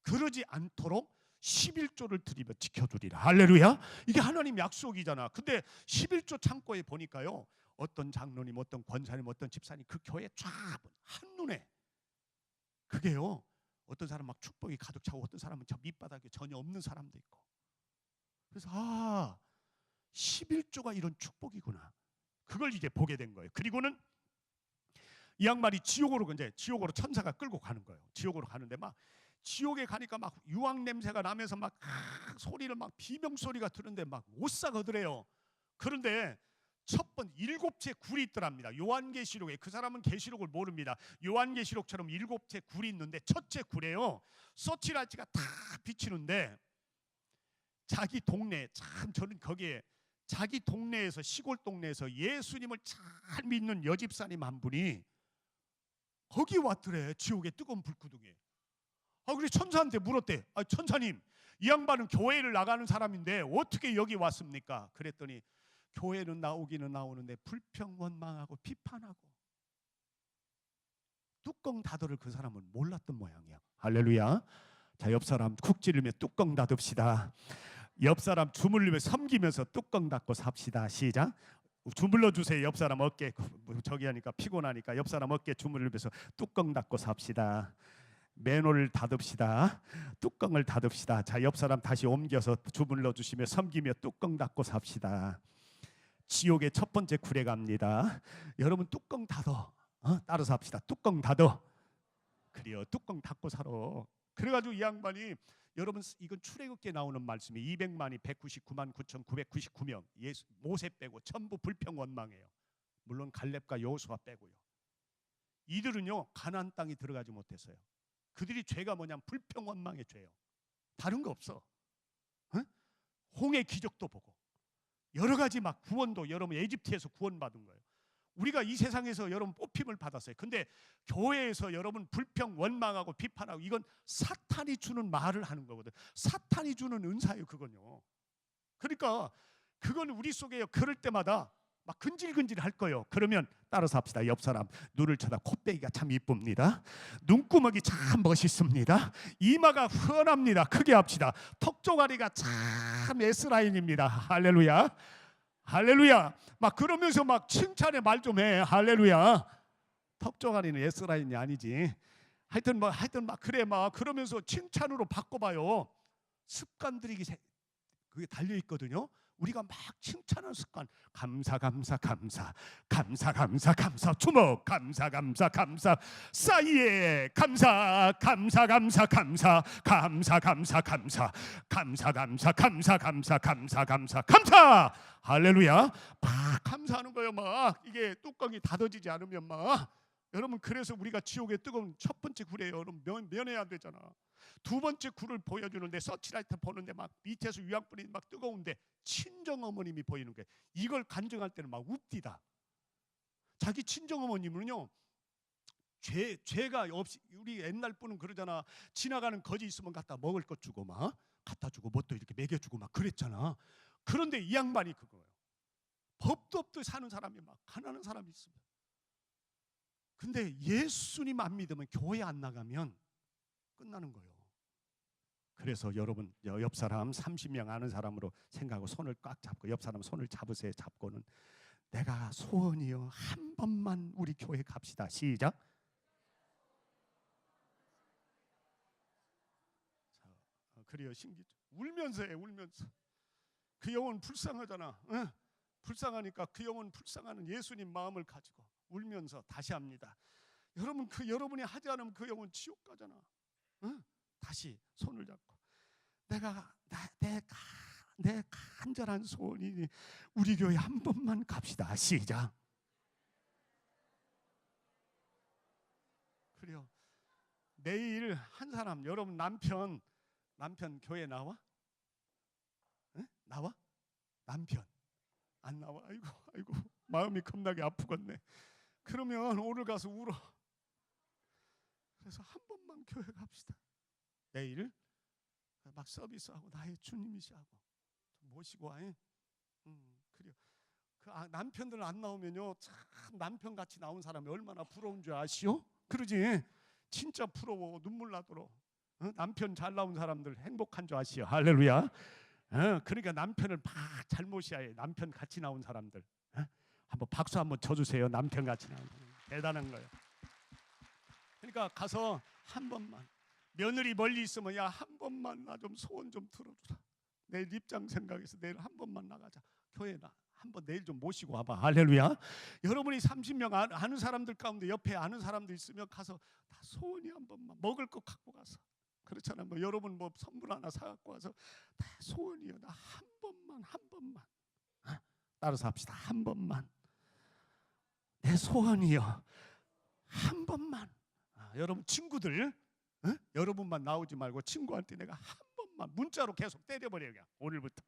그러지 않도록 11조를 드리며 지켜주리라. 할렐루야. 이게 하나님 약속이잖아. 근데 11조 창고에 보니까요, 어떤 장로님, 어떤 권사님, 어떤 집사님 그 교회 쫙 한눈에 그게요, 어떤 사람 막 축복이 가득 차고 어떤 사람은 저 밑바닥에 전혀 없는 사람도 있고. 그래서 11조가 이런 축복이구나. 그걸 이제 보게 된 거예요. 그리고는 이 양반이 지옥으로 천사가 끌고 가는 거예요. 지옥으로 가는데 막 지옥에 가니까 막 유황 냄새가 나면서 막 소리를 막 비명 소리가 들는데 막 못 사거드래요. 그런데 첫 번 7채 굴이 있더랍니다. 요한계시록에, 그 사람은 계시록을 모릅니다. 요한계시록처럼 7채 굴이 있는데 첫째 굴에요, 서치라이트가 다 비치는데 자기 동네, 참 저는 거기에 자기 동네에서, 시골 동네에서 예수님을 잘 믿는 여집사님 한 분이 거기 왔더래. 지옥의 뜨거운 불구덩이에. 그래 천사한테 물었대. 천사님, 이 양반은 교회를 나가는 사람인데 어떻게 여기 왔습니까? 그랬더니 교회는 나오기는 나오는데 불평원망하고 비판하고 뚜껑 닫어를 그 사람은 몰랐던 모양이야. 할렐루야. 자, 옆 사람 쿡 찌르며 뚜껑 닫읍시다. 옆 사람 주물르며 섬기면서 뚜껑 닫고 삽시다. 시작. 주물러 주세요. 옆 사람 어깨, 저기 하니까 피곤하니까 옆 사람 어깨 주물르면서 뚜껑 닫고 삽시다. 맨홀을 닫읍시다. 뚜껑을 닫읍시다. 자, 옆 사람 다시 옮겨서 주물러 주시며 섬기며 뚜껑 닫고 삽시다. 지옥의 첫 번째 굴에 갑니다. 여러분 뚜껑 닫어. 따라서 합시다. 뚜껑 닫어. 그래요. 뚜껑 닫고 살아. 그래가지고 이 양반이, 여러분 이건 출애굽기에 나오는 말씀이 200만이 199만 9,999명 모세 빼고 전부 불평원망해요. 물론 갈렙과 여호수아 빼고요. 이들은요 가나안 땅에 들어가지 못했어요. 그들이 죄가 뭐냐면 불평원망의 죄예요. 다른 거 없어. 홍해 기적도 보고 여러 가지 막 구원도, 여러분 에집트에서 구원받은 거예요. 우리가 이 세상에서 여러분 뽑힘을 받았어요. 근데 교회에서 여러분 불평, 원망하고 비판하고, 이건 사탄이 주는 말을 하는 거거든. 사탄이 주는 은사예요, 그건요. 그러니까 그건 우리 속에 그럴 때마다 막 근질근질 할 거예요. 그러면 따라서 합시다. 옆 사람 눈을 쳐다. 콧배기가 참 이쁩니다. 눈구멍이 참 멋있습니다. 이마가 훤합니다. 크게 합시다. 턱조가리가 참 S라인입니다. 할렐루야. 할렐루야. 막 그러면서 막 칭찬의 말 좀 해. 할렐루야. 턱조가리는 S라인이 아니지. 하여튼 막 그래 막 그러면서 칭찬으로 바꿔봐요. 습관들이 그게 달려 있거든요. 우리가 막 칭찬하는 습관. 감사 주먹 감사 싸이에 감사 할렐루야. 막 감사하는 거예요. 막 이게 뚜껑이 닫아지지 않으면 막, 여러분 그래서 우리가 지옥의 뜨거운 첫 번째 굴에 여러분 면해야 되잖아. 두 번째 굴을 보여주는데 서치라이트 보는데 막 밑에서 유황불이 막 뜨거운데 친정 어머님이 보이는 거예요. 이걸 간증할 때는 막 웁디다. 자기 친정 어머님은요 죄가 없이, 우리 옛날 분은 그러잖아. 지나가는 거지 있으면 갖다 먹을 것 주고 막 갖다 주고 뭣도 이렇게 먹여주고 막 그랬잖아. 그런데 이 양반이 그거예요. 법도 없듯 사는 사람이 막 가난한 사람이 있습니다. 근데 예수님 안 믿으면, 교회 안 나가면 끝나는 거예요. 그래서 여러분 옆 사람 30명 아는 사람으로 생각하고 손을 꽉 잡고, 옆 사람 손을 잡으세요. 잡고는 내가 소원이요 한 번만 우리 교회 갑시다. 시작. 자, 그래요. 울면서 해. 울면서. 그 영혼 불쌍하잖아. 불쌍하니까 그 영혼 불쌍하는 예수님 마음을 가지고 울면서 다시 합니다. 여러분 여러분이 하지 않으면 그 영혼 지옥 가잖아. 다시 손을 잡고 내 간절한 소원이 우리 교회 한 번만 갑시다. 시작. 그래요. 내일 한 사람, 여러분 남편 교회 나와? 나와? 남편 안 나와? 아이고 마음이 겁나게 아프겠네. 그러면 오늘 가서 울어. 그래서 한 번만 교회 갑시다. 내일 막 서비스하고 나의 주님이시하고 모시고 와요. 그래요. 남편들 안 나오면요, 참 남편 같이 나온 사람이 얼마나 부러운 줄 아시오? 그러지? 진짜 부러워. 눈물 나도록. 남편 잘 나온 사람들 행복한 줄 아시오? 할렐루야. 그러니까 남편을 막 잘 모셔야 해. 남편 같이 나온 사람들. 한번 박수 한번 쳐주세요. 남편 같이 나온 사람들. 대단한 거예요. 그러니까 가서 한 번만, 며느리 멀리 있으면 야 한 번만 나 좀 소원 좀 들어주라. 내일 입장 생각해서 내일 한 번만 나가자. 교회 나 한번 내일 좀 모시고 와봐. 할렐루야. 여러분이 30명 아는 사람들 가운데 옆에 아는 사람들 있으면 가서 다 소원이 한 번만, 먹을 거 갖고 가서, 그렇잖아요. 뭐 여러분 뭐 선물 하나 사갖고 와서 다 소원이요. 나 한 번만 따라서 합시다. 한 번만 내 소원이요. 한 번만. 여러분 친구들, 여러분만 나오지 말고 친구한테 내가 한 번만 문자로 계속 때려버려요. 그냥 오늘부터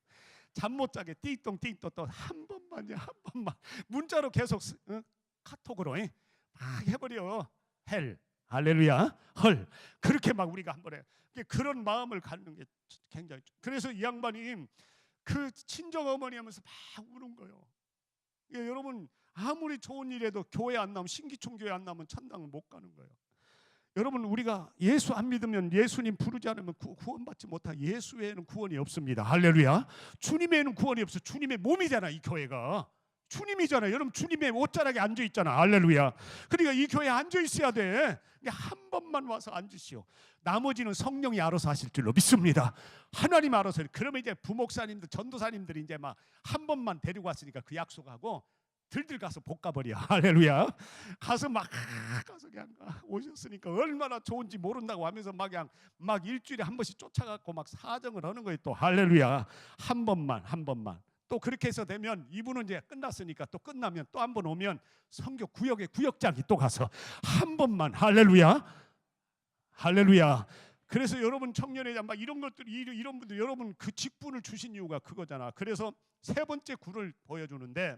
잠 못 자게 띵동 또 한 번만요. 한 번만 문자로 계속 카톡으로 막 해버려. 헬 할렐루야. 헐 그렇게 막 우리가 한번 해. 그런 마음을 갖는 게 굉장히. 그래서 이 양반이 그 친정 어머니 하면서 막 우는 거예요. 여러분 아무리 좋은 일해도 교회 안 나오면, 신기총 교회 안 나오면 천당은 못 가는 거예요. 여러분 우리가 예수 안 믿으면, 예수님 부르지 않으면 구원받지 못하. 예수 외에는 구원이 없습니다. 할렐루야. 주님 외에는 구원이 없어. 주님의 몸이잖아 이 교회가. 주님이잖아. 여러분 주님의 옷자락에 앉아 있잖아. 할렐루야. 그러니까 이 교회에 앉아 있어야 돼. 한 번만 와서 앉으시오. 나머지는 성령이 알아서 하실 줄로 믿습니다. 하나님 알아서. 그러면 이제 부목사님들, 전도사님들이 이제 막 한 번만 데리고 왔으니까 그 약속하고 들들 가서 볶아버려. 할렐루야. 가서 그냥 오셨으니까 얼마나 좋은지 모른다고 하면서 막 그냥 막 일주일에 한 번씩 쫓아갖고 막 사정을 하는 거예요. 또 할렐루야. 한 번만. 또 그렇게 해서 되면 이분은 이제 끝났으니까 또 끝나면 또 한 번 오면 선교 구역의 구역장이 또 가서 한 번만. 할렐루야. 그래서 여러분 청년회장 막 이런 것들, 이런 분들, 여러분 그 직분을 주신 이유가 그거잖아. 그래서 세 번째 굴을 보여주는데,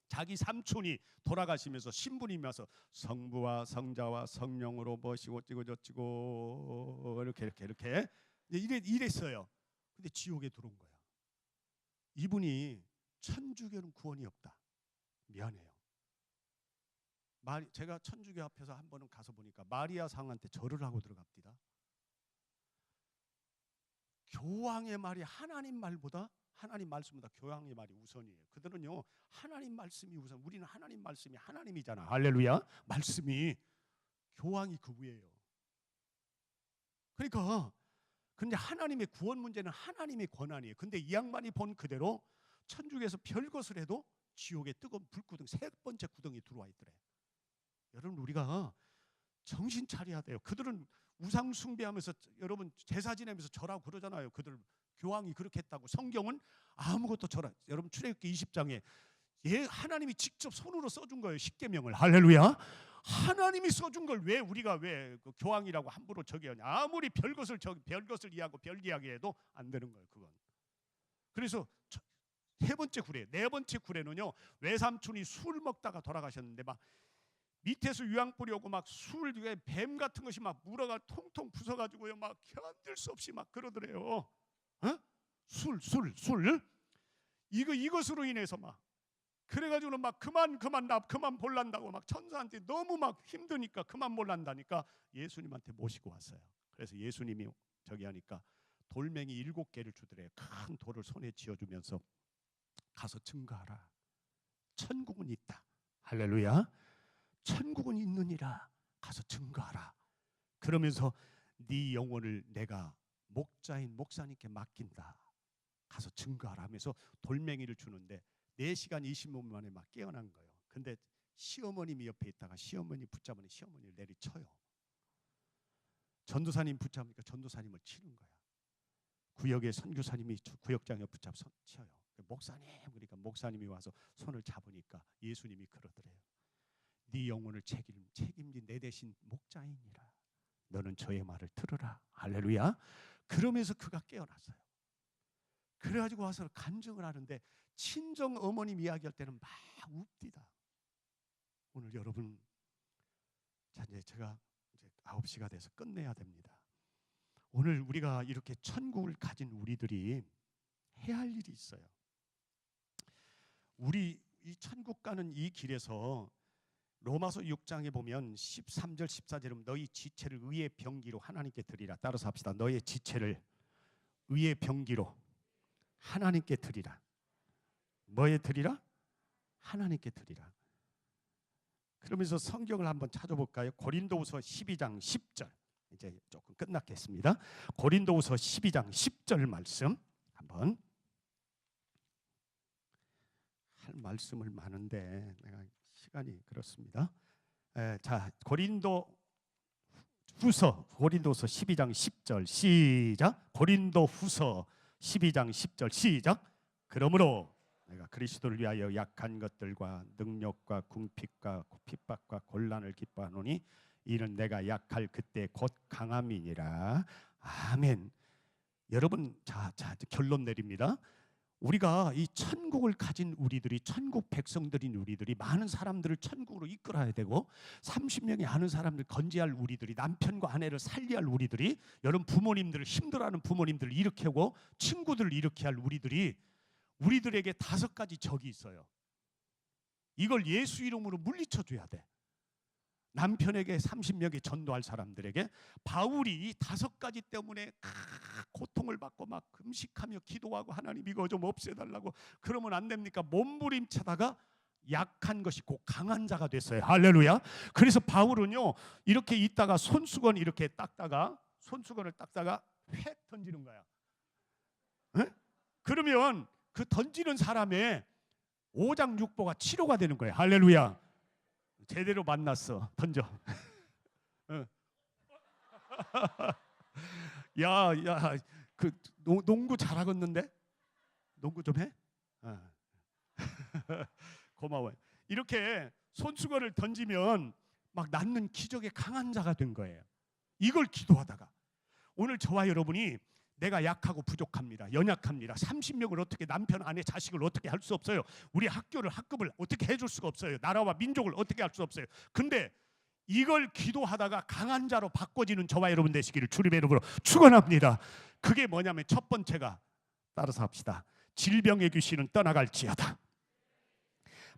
자기 삼촌이 돌아가시면서 신부님이 와서 성부와 성자와 성령으로 모시고 찌고 이렇게 이랬어요. 근데 지옥에 들어온 거야. 이분이 천주교는 구원이 없다. 미안해요. 제가 천주교 앞에서 한 번은 가서 보니까 마리아 상한테 절을 하고 들어갑니다. 교황의 말이 하나님 말보다, 하나님 말씀보다 교황의 말이 우선이에요. 그들은요 하나님 말씀이 우선. 우리는 하나님 말씀이 하나님이잖아. 할렐루야. 말씀이, 교황이 그 위에요. 그러니까 근데 하나님의 구원 문제는 하나님의 권한이에요. 근데 이 양반이 본 그대로 천주교에서 별것을 해도 지옥에 뜨거운 불구덩이, 세 번째 구덩이 들어와 있더래. 여러분 우리가 정신 차려야 돼요. 그들은 우상 숭배하면서 여러분 제사 지내면서 절하고 그러잖아요. 그들 교황이 그렇게 했다고. 성경은 아무것도 절하. 여러분 출애굽기 20장에 하나님이 직접 손으로 써준 거예요. 십계명을. 할렐루야. 하나님이 써준 걸 왜 우리가 그 교황이라고 함부로 저기하냐. 아무리 별것을 이해하고 별 이야기해도 안 되는 거예요. 그건. 그래서 세 번째 구레, 네 번째 구레는요, 외삼촌이 술 먹다가 돌아가셨는데 막 밑에서 유황 뿌려고 막 술 위에 뱀 같은 것이 막 물어가 통통 부숴가지고요 막 견딜 수 없이 막 그러더래요. 술 이것으로 인해서 막 그래가지고는 막 그만 볼란다고 막 천사한테 너무 막 힘드니까 그만 볼란다니까 예수님한테 모시고 왔어요. 그래서 예수님이 저기 하니까 돌멩이 7개를 주더래요. 큰 돌을 손에 쥐어주면서 가서 증거하라. 천국은 있다. 할렐루야. 천국은 있느니라. 가서 증거하라. 그러면서 네 영혼을 내가 목자인 목사님께 맡긴다. 가서 증거하라 하면서 돌멩이를 주는데 4시간 20분 만에 막 깨어난 거예요. 근데 시어머님이 옆에 있다가 시어머니 붙잡으니 시어머니를 내리쳐요. 전도사님 붙잡으니까 전도사님을 치는 거야. 구역의 선교사님이 구역장에 붙잡서 쳐요. 목사님, 그러니까 목사님이 와서 손을 잡으니까 예수님이 그러더래요. 네 영혼을 책임진 내 대신 목자이니라. 너는 저의 말을 들으라. 할렐루야. 그러면서 그가 깨어났어요. 그래가지고 와서 간증을 하는데 친정 어머님 이야기할 때는 막 웁디다. 오늘 여러분, 자 이제 제가 이제 9시가 돼서 끝내야 됩니다. 오늘 우리가 이렇게 천국을 가진 우리들이 해야 할 일이 있어요. 우리 이 천국 가는 이 길에서 로마서 6장에 보면 13절 14절은 너희 지체를 의의 병기로 하나님께 드리라. 따라서 합시다. 너의 지체를 의의 병기로 하나님께 드리라. 뭐에 드리라? 하나님께 드리라. 그러면서 성경을 한번 찾아볼까요? 고린도후서 12장 10절. 이제 조금 끝났겠습니다. 고린도후서 12장 10절 말씀 한번. 할 말씀을 많은데 내가 시간이 그렇습니다. 자, 고린도후서 12장 10절 시작. 고린도후서 12장 10절 시작. 그러므로 내가 그리스도를 위하여 약한 것들과 능력과 궁핍과 핍박과 곤란을 기뻐하노니 이는 내가 약할 그때 곧 강함이니라. 아멘. 여러분, 자 결론 내립니다. 우리가 이 천국을 가진 우리들이, 천국 백성들인 우리들이, 많은 사람들을 천국으로 이끌어야 되고 30명이 아는 사람들 건지할 우리들이, 남편과 아내를 살리할 우리들이, 여러분 부모님들을, 힘들어하는 부모님들을 일으키고 친구들을 일으켜야 할 우리들이, 우리들에게 5가지 적이 있어요. 이걸 예수 이름으로 물리쳐 줘야 돼. 남편에게 30명이 전도할 사람들에게 바울이 이 5가지 때문에 고통을 받고 막 금식하며 기도하고 하나님 이거 좀 없애달라고, 그러면 안 됩니까? 몸부림치다가 약한 것이 곧 강한 자가 됐어요. 할렐루야. 그래서 바울은요 이렇게 있다가 손수건 이렇게 닦다가, 손수건을 닦다가 획 던지는 거야. 에? 그러면 그 던지는 사람의 오장육부가 치료가 되는 거예요. 할렐루야. 제대로 만났어. 던져. 야, 그 농구 잘하겠는데? 농구 좀 해? 고마워요. 이렇게 손수건을 던지면 막 낫는 기적의 강한 자가 된 거예요. 이걸 기도하다가 오늘 저와 여러분이 내가 약하고 부족합니다. 연약합니다. 30명을 어떻게, 남편, 아내, 자식을 어떻게 할 수 없어요. 우리 학급을 어떻게 해줄 수가 없어요. 나라와 민족을 어떻게 할 수 없어요. 근데 이걸 기도하다가 강한 자로 바꿔지는 저와 여러분 되시기를 주님의 이름으로 축원합니다. 그게 뭐냐면 첫 번째가, 따라서 합시다. 질병의 귀신은 떠나갈지어다.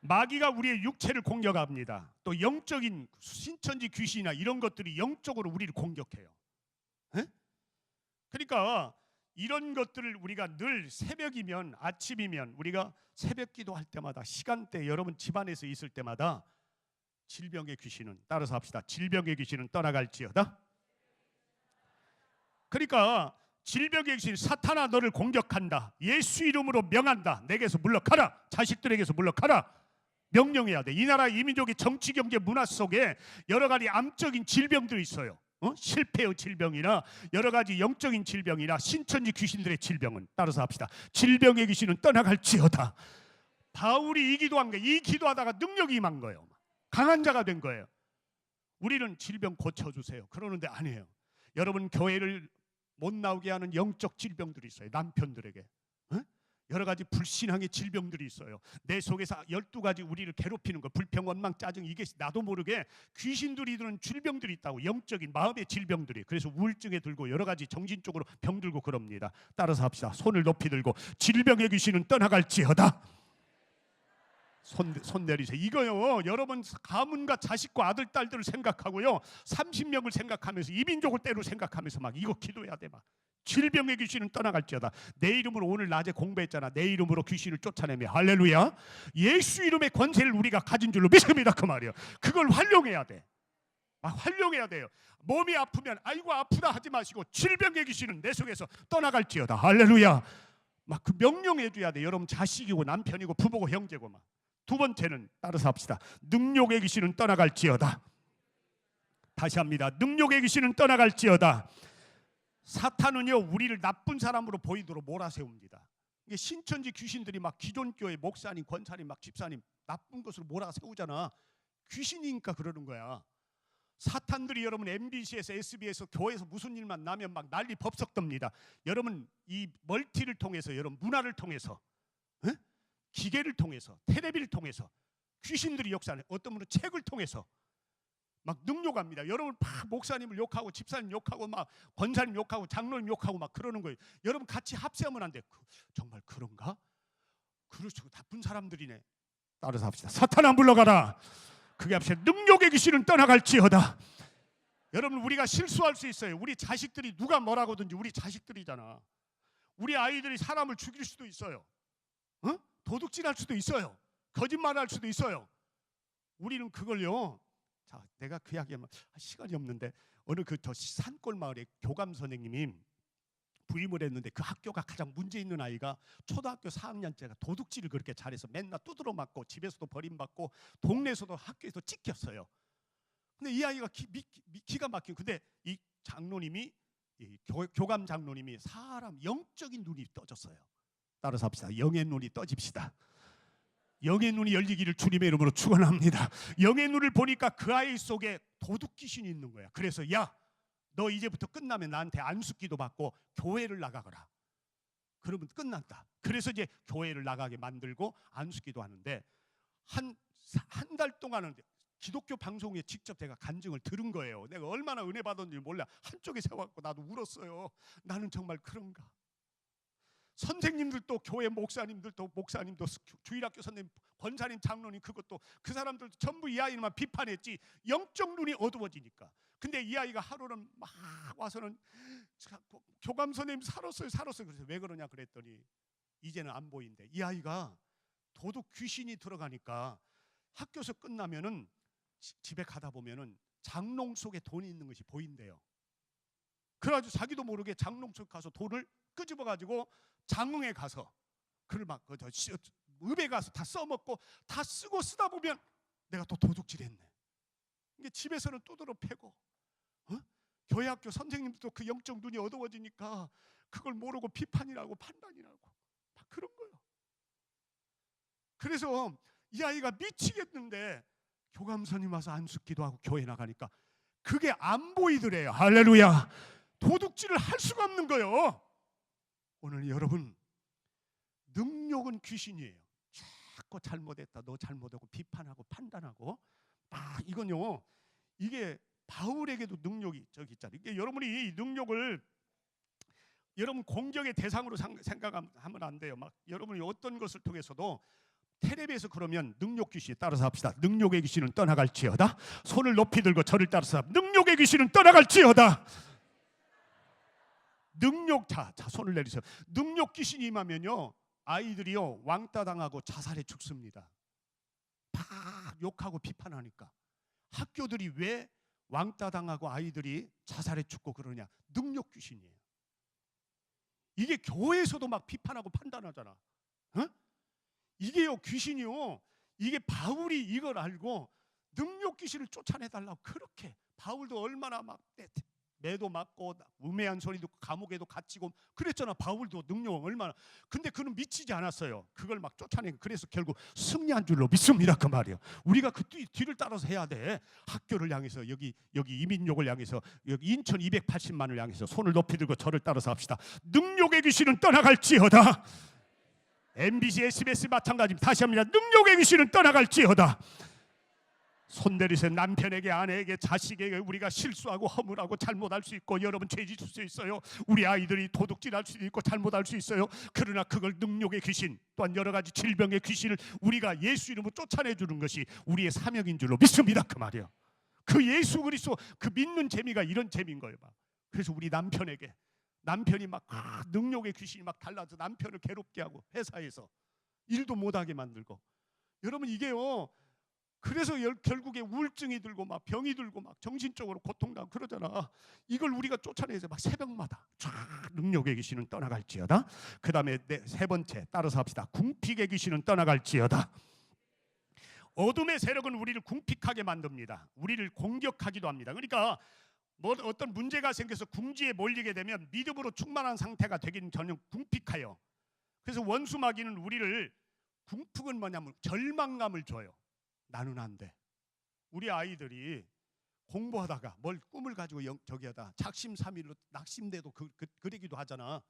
마귀가 우리의 육체를 공격합니다. 또 영적인 신천지 귀신이나 이런 것들이 영적으로 우리를 공격해요. 에? 그러니까 이런 것들을 우리가 늘 새벽이면, 아침이면 우리가 새벽 기도할 때마다, 시간대 여러분 집안에서 있을 때마다 질병의 귀신은, 따라서 합시다. 질병의 귀신은 떠나갈지어다. 그러니까 질병의 귀신, 사탄아 너를 공격한다. 예수 이름으로 명한다. 내게서 물러가라. 자식들에게서 물러가라. 명령해야 돼. 이 나라 이 민족의 정치, 경제, 문화 속에 여러 가지 암적인 질병들이 있어요. 실패의 질병이나 여러 가지 영적인 질병이나 신천지 귀신들의 질병은, 따라서 합시다. 질병의 귀신은 떠나갈지어다. 바울이 이 기도한 거예요. 이 기도하다가 능력이 임한 거예요. 강한 자가 된 거예요. 우리는 질병 고쳐주세요 그러는데 안 해요. 여러분 교회를 못 나오게 하는 영적 질병들이 있어요. 남편들에게 여러 가지 불신앙의 질병들이 있어요. 내 속에서 12가지 우리를 괴롭히는 거, 불평, 원망, 짜증, 이게 나도 모르게 귀신들이 드는 질병들이 있다고. 영적인 마음의 질병들이. 그래서 우울증에 들고 여러 가지 정신적으로 병들고 그럽니다. 따라서 합시다. 손을 높이 들고 질병의 귀신은 떠나갈지어다. 손 내리세요. 이거요, 여러분 가문과 자식과 아들, 딸들을 생각하고요 30명을 생각하면서 이민족을 때로 생각하면서 막 이거 기도해야 돼. 막 질병의 귀신은 떠나갈지어다. 내 이름으로 오늘 낮에 공부했잖아. 내 이름으로 귀신을 쫓아내며. 할렐루야. 예수 이름의 권세를 우리가 가진 줄로 믿습니다. 그 말이에요. 그걸 활용해야 돼. 활용해야 돼요. 몸이 아프면 아이고 아프다 하지 마시고 질병의 귀신은 내 속에서 떠나갈지어다. 할렐루야. 막 그 명령해 줘야 돼. 여러분 자식이고 남편이고 부모고 형제고 막. 두 번째는, 따라서 합시다. 능력의 귀신은 떠나갈지어다. 다시 합니다. 능력의 귀신은 떠나갈지어다. 사탄은요 우리를 나쁜 사람으로 보이도록 몰아세웁니다. 이게 신천지 귀신들이 막 기존 교회 목사님, 권사님, 막 집사님 나쁜 것으로 몰아세우잖아. 귀신이니까 그러는 거야. 사탄들이 여러분 MBC에서 SBS에서 교회에서 무슨 일만 나면 막 난리 법석 듭니다. 여러분 이 멀티를 통해서, 여러분 문화를 통해서, 기계를 통해서, 텔레비를 통해서 귀신들이 역사하는, 어떤 분은 책을 통해서 막 능욕합니다. 여러분 막 목사님을 욕하고 집사님 욕하고 막 권사님 욕하고 장로님 욕하고 막 그러는 거예요. 여러분 같이 합세하면 안 돼. 정말 그런가? 그렇죠. 나쁜 사람들이네. 따라서 합시다. 사탄아 물러가라. 그게 합시다. 능력의 귀신은 떠나갈지어다. 여러분, 우리가 실수할 수 있어요. 우리 자식들이 누가 뭐라고든지 우리 자식들이잖아. 우리 아이들이 사람을 죽일 수도 있어요. 도둑질할 수도 있어요. 거짓말할 수도 있어요. 우리는 그걸요. 자, 내가 그 이야기하면 시간이 없는데 어느 그 저 산골 마을에 교감 선생님이 부임을 했는데 그 학교가 가장 문제 있는 아이가 초등학교 4학년째가 도둑질을 그렇게 잘해서 맨날 두드러 맞고 집에서도 버림받고 동네에서도 학교에서 찢겼어요. 근데 이 아이가 기가 막힌. 근데 이 장로님이 이 교감 장로님이 사람 영적인 눈이 떠졌어요. 따라서 합시다. 영의 눈이 떠집시다. 영의 눈이 열리기를 주님의 이름으로 축원합니다. 영의 눈을 보니까 그 아이 속에 도둑 귀신이 있는 거야. 그래서 야, 너 이제부터 끝나면 나한테 안수기도 받고 교회를 나가거라. 그러면 끝난다. 그래서 이제 교회를 나가게 만들고 안수기도 하는데 한 달 동안은 기독교 방송에 직접 제가 간증을 들은 거예요. 내가 얼마나 은혜 받았는지 몰라. 한쪽에 세워갖고 나도 울었어요. 나는 정말 그런가. 선생님들도 교회 목사님들도 주일학교 선생님, 권사님, 장로님, 그것도 그 사람들도 전부 이 아이만 비판했지. 영적 눈이 어두워지니까. 근데 이 아이가 하루는 막 와서는 교감 선생님 살았어요. 그래서 왜 그러냐 그랬더니 이제는 안 보인대. 이 아이가 도둑 귀신이 들어가니까 학교에서 끝나면은 집에 가다 보면은 장롱 속에 돈이 있는 것이 보인대요. 그래가지고 자기도 모르게 장롱 속에 가서 돈을 끄집어 가지고 장흥에 가서 그걸 막 읍에 가서 다 써먹고 다 쓰고 쓰다 보면 내가 또 도둑질했네. 이게 집에서는 두드러 패고, 교회 학교 선생님도 그 영적 눈이 어두워지니까 그걸 모르고 비판이라고 판단이라고 막 그런 거예요. 그래서 이 아이가 미치겠는데 교감선임 와서 안수기도 하고 교회 나가니까 그게 안 보이더래요. 할렐루야. 도둑질을 할 수가 없는 거예요. 오늘 여러분, 능력은 귀신이에요. 자꾸 잘못했다, 너 잘못하고 비판하고 판단하고 이건요, 이게 바울에게도 능력이 저기 있잖아요. 이게 여러분이 이 능력을 여러분 공격의 대상으로 생각하면 안 돼요. 막 여러분이 어떤 것을 통해서도 텔레비에서 그러면 능력 귀신 따라서 합시다. 능력의 귀신은 떠나갈지어다. 손을 높이 들고 저를 따라서 능력의 귀신은 떠나갈지어다. 자 손을 내리세요. 능력 귀신이 임하면요 아이들이요 왕따 당하고 자살해 죽습니다. 막 욕하고 비판하니까. 학교들이 왜 왕따 당하고 아이들이 자살해 죽고 그러냐? 능력 귀신이에요. 이게 교회에서도 막 비판하고 판단하잖아. 이게요 귀신이요. 이게 바울이 이걸 알고 능력 귀신을 쫓아내달라고 그렇게. 바울도 얼마나 막 매도 맞고 우매한 소리 듣고 감옥에도 갇히고 그랬잖아. 바울도 능력 얼마나. 근데 그는 미치지 않았어요. 그걸 막 쫓아내고. 그래서 결국 승리한 줄로 믿습니다. 그 말이에요. 우리가 그 뒤를 따라서 해야 돼. 학교를 향해서 여기 이민족을 향해서 여기 인천 280만을 향해서 손을 높이 들고 저를 따라서 합시다. 능력의 귀신은 떠나갈지어다. MBC, SBS 마찬가지입니다. 다시 합니다. 능력의 귀신은 떠나갈지어다. 손 내리세요. 남편에게, 아내에게, 자식에게 우리가 실수하고 허물하고 잘못할 수 있고 여러분 죄 짓을 수 있어요. 우리 아이들이 도둑질할 수도 있고 잘못할 수 있어요. 그러나 그걸 능력의 귀신 또한 여러 가지 질병의 귀신을 우리가 예수 이름으로 쫓아내주는 것이 우리의 사명인 줄로 믿습니다. 그 말이에요. 그 예수 그리스도 그 믿는 재미가 이런 재미인 거예요. 막. 그래서 우리 남편이 막 능력의 귀신이 막 달라서 남편을 괴롭게 하고 회사에서 일도 못하게 만들고. 여러분 이게요. 그래서 결국에 우울증이 들고 막 병이 들고 막 정신적으로 고통당하고 그러잖아. 이걸 우리가 쫓아내서 막 새벽마다 쫙 능력의 귀신은 떠나갈지어다. 그 다음에 세 번째 따라서 합시다. 궁핍의 귀신은 떠나갈지어다. 어둠의 세력은 우리를 궁핍하게 만듭니다. 우리를 공격하기도 합니다. 그러니까 어떤 문제가 생겨서 궁지에 몰리게 되면 믿음으로 충만한 상태가 되기는 전혀 궁핍해요. 그래서 원수 마귀는 우리를 궁핍은 뭐냐면 절망감을 줘요. 나는 안 돼. 우리 아이들이 공부하다가 뭘 꿈을 가지고 저기하다 작심삼일로 낙심돼도 그러기도 하잖아.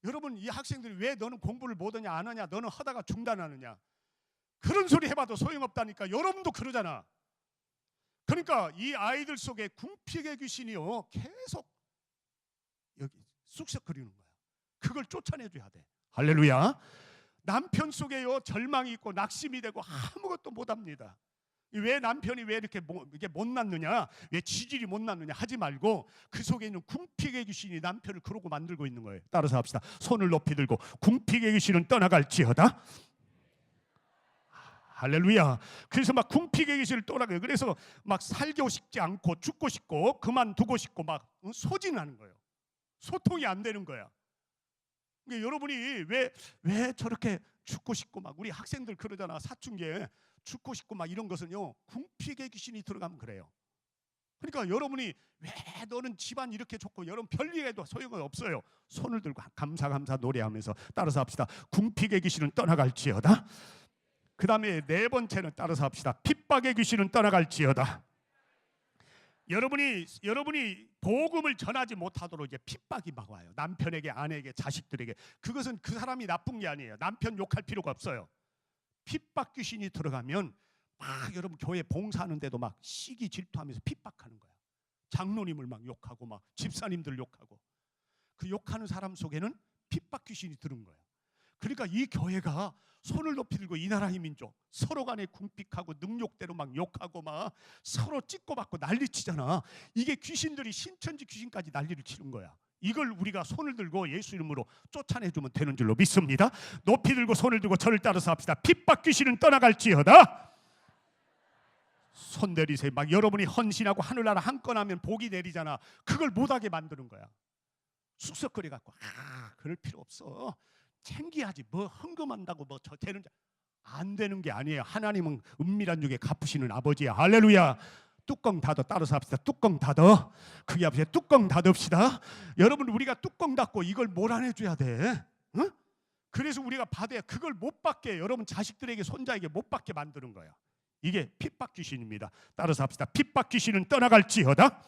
여러분 이 학생들이 왜 너는 공부를 못하냐 안 하냐 너는 하다가 중단하느냐 그런 소리 해봐도 소용없다니까. 여러분도 그러잖아. 그러니까 이 아이들 속에 궁핍의 귀신이요 계속 여기 쑥쑥거리는 거야. 그걸 쫓아내줘야 돼. 할렐루야. 남편 속에요 절망이 있고 낙심이 되고 아무것도 못합니다. 왜 남편이 왜 이렇게 이게 못 낳느냐, 왜 지질이 못 낳느냐 하지 말고 그 속에 있는 궁핍의 귀신이 남편을 그러고 만들고 있는 거예요. 따라서 합시다. 손을 높이 들고 궁핍의 귀신은 떠나갈지어다. 할렐루야. 그래서 막 궁핍의 귀신을 떠나가요. 그래서 막 살고 싶지 않고 죽고 싶고 그만두고 싶고 막 소진하는 거예요. 소통이 안 되는 거야. 그러니까 여러분이 왜 저렇게 죽고 싶고 막 우리 학생들 그러잖아. 사춘기에 죽고 싶고 막 이런 것은요 궁핍의 귀신이 들어가면 그래요. 그러니까 여러분이 왜 너는 집안 이렇게 좋고 여러분 별일에도 소용은 없어요. 손을 들고 감사 노래하면서 따라서 합시다. 궁핍의 귀신은 떠나갈지어다. 그 다음에 네 번째는 따라서 합시다. 핍박의 귀신은 떠나갈지어다. 여러분이 복음을 전하지 못하도록 이제 핍박이 막 와요. 남편에게, 아내에게, 자식들에게. 그것은 그 사람이 나쁜 게 아니에요. 남편 욕할 필요가 없어요. 핍박 귀신이 들어가면 막 여러분 교회 봉사하는데도 막 시기 질투하면서 핍박하는 거야. 장로님을 막 욕하고 막 집사님들 욕하고 그 욕하는 사람 속에는 핍박 귀신이 들은 거야. 그러니까 이 교회가 손을 높이 들고 이 나라의 민족 서로 간에 궁핍하고 능욕대로 막 욕하고 막 서로 찍고받고 난리치잖아. 이게 귀신들이 신천지 귀신까지 난리를 치는 거야. 이걸 우리가 손을 들고 예수 이름으로 쫓아내주면 되는 줄로 믿습니다. 높이 들고 손을 들고 저를 따라서 합시다. 핍박 귀신은 떠나갈지어다. 손 내리세요. 막 여러분이 헌신하고 하늘나라 한 건 하면 복이 내리잖아. 그걸 못하게 만드는 거야. 쑥석거려 갖고 그럴 필요 없어. 챙겨야지. 뭐 헌금한다고 뭐 저 되는 안 되는 게 아니에요. 하나님은 은밀한 중에 갚으시는 아버지야. 할렐루야. 뚜껑 닫아. 따라서 합시다. 뚜껑 닫아. 그게 앞에 뚜껑 닫읍시다. 여러분 우리가 뚜껑 닫고 이걸 몰아내줘야 돼. 응? 그래서 우리가 받아야 그걸 못 받게 여러분 자식들에게 손자에게 못 받게 만드는 거야. 이게 핍박 귀신입니다. 따라서 합시다. 핍박 귀신은 떠나갈지어다.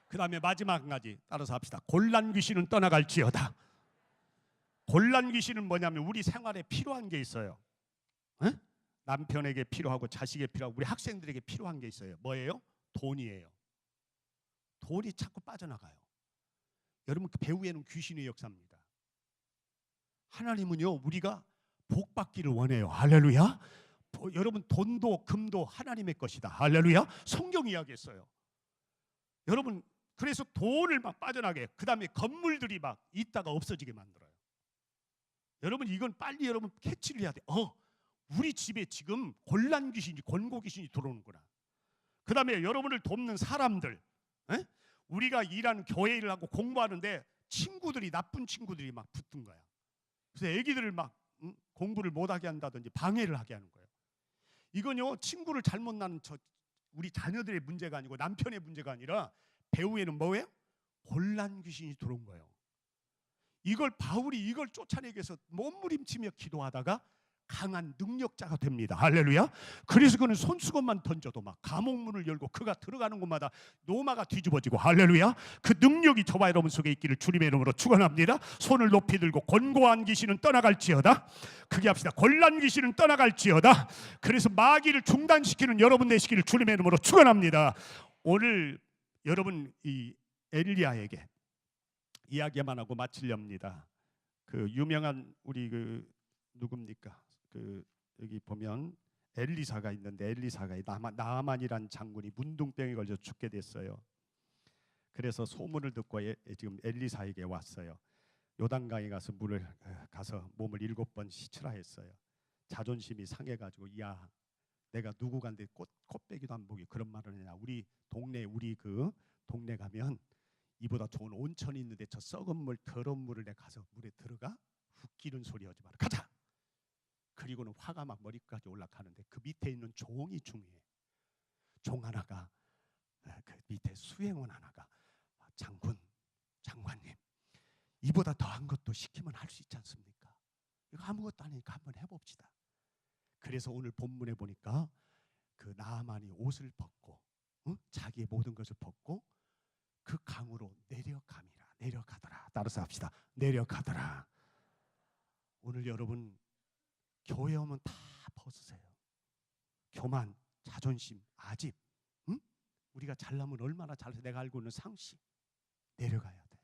그 다음에 마지막 한 가지 따라서 합시다. 곤란 귀신은 떠나갈지어다. 곤란 귀신은 뭐냐면 우리 생활에 필요한 게 있어요. 에? 남편에게 필요하고 자식에게 필요하고 우리 학생들에게 필요한 게 있어요. 뭐예요? 돈이에요. 돈이 자꾸 빠져나가요. 여러분 그 배후에는 귀신의 역사입니다. 하나님은요 우리가 복 받기를 원해요. 할렐루야. 여러분 돈도 금도 하나님의 것이다. 할렐루야. 성경 이야기했어요. 여러분 그래서 돈을 막 빠져나게 그 다음에 건물들이 막 있다가 없어지게 만들어요. 여러분 이건 빨리 여러분 캐치를 해야 돼. 우리 집에 지금 곤란 귀신이 권고 귀신이 들어오는구나. 그 다음에 여러분을 돕는 사람들, 에? 우리가 일하는 교회 일을 하고 공부하는데 친구들이 나쁜 친구들이 막 붙은 거야. 그래서 애기들을 막 공부를 못하게 한다든지 방해를 하게 하는 거예요. 이건요 친구를 잘못 낳는 우리 자녀들의 문제가 아니고 남편의 문제가 아니라 배후에는 뭐예요? 곤란 귀신이 들어온 거예요. 이걸 바울이 이걸 쫓아내기 위해서 몸부림치며 기도하다가 강한 능력자가 됩니다. 할렐루야. 그래서 그는 손수건만 던져도 막 감옥문을 열고 그가 들어가는 곳마다 노마가 뒤집어지고 할렐루야. 그 능력이 저와 여러분 속에 있기를 주님의 이름으로 축원합니다. 손을 높이 들고 권고한 귀신은 떠나갈지어다. 그게 합시다. 곤란 귀신은 떠나갈지어다. 그래서 마귀를 중단시키는 여러분 되시기를 주님의 이름으로 축원합니다. 오늘 여러분 이 엘리야에게 이야기만 하고 마치렵니다. 그 유명한 우리 그 누굽니까? 그 여기 보면 엘리사가 있는데 엘리사가 나아만이란 장군이 문둥병에 걸려 죽게 됐어요. 그래서 소문을 듣고 지금 엘리사에게 왔어요. 요단강에 가서 물을 가서 몸을 7번 씻으라 했어요. 자존심이 상해가지고 야 내가 누구 간데 꽃배기도 안 보기 그런 말을 하냐. 우리 그 동네 가면 이보다 좋은 온천이 있는데 저 썩은 물 더러운 물을 내가 가서 물에 들어가? 웃기는 소리 하지 마라. 가자. 그리고는 화가 막 머리까지 올라가는데 그 밑에 있는 종이 중요해. 종 하나가 그 밑에 수행원 하나가 장관님 이보다 더한 것도 시키면 할 수 있지 않습니까? 이거 아무것도 아니니까 한번 해봅시다. 그래서 오늘 본문에 보니까 그 나아만이 옷을 벗고 자기의 모든 것을 벗고 그 강으로 내려가더라. 따라서 합시다. 내려가더라. 오늘 여러분 교회 오면 다 벗으세요. 교만, 자존심, 아집, 우리가 잘나면 얼마나 잘해서 내가 알고 있는 상식 내려가야 돼.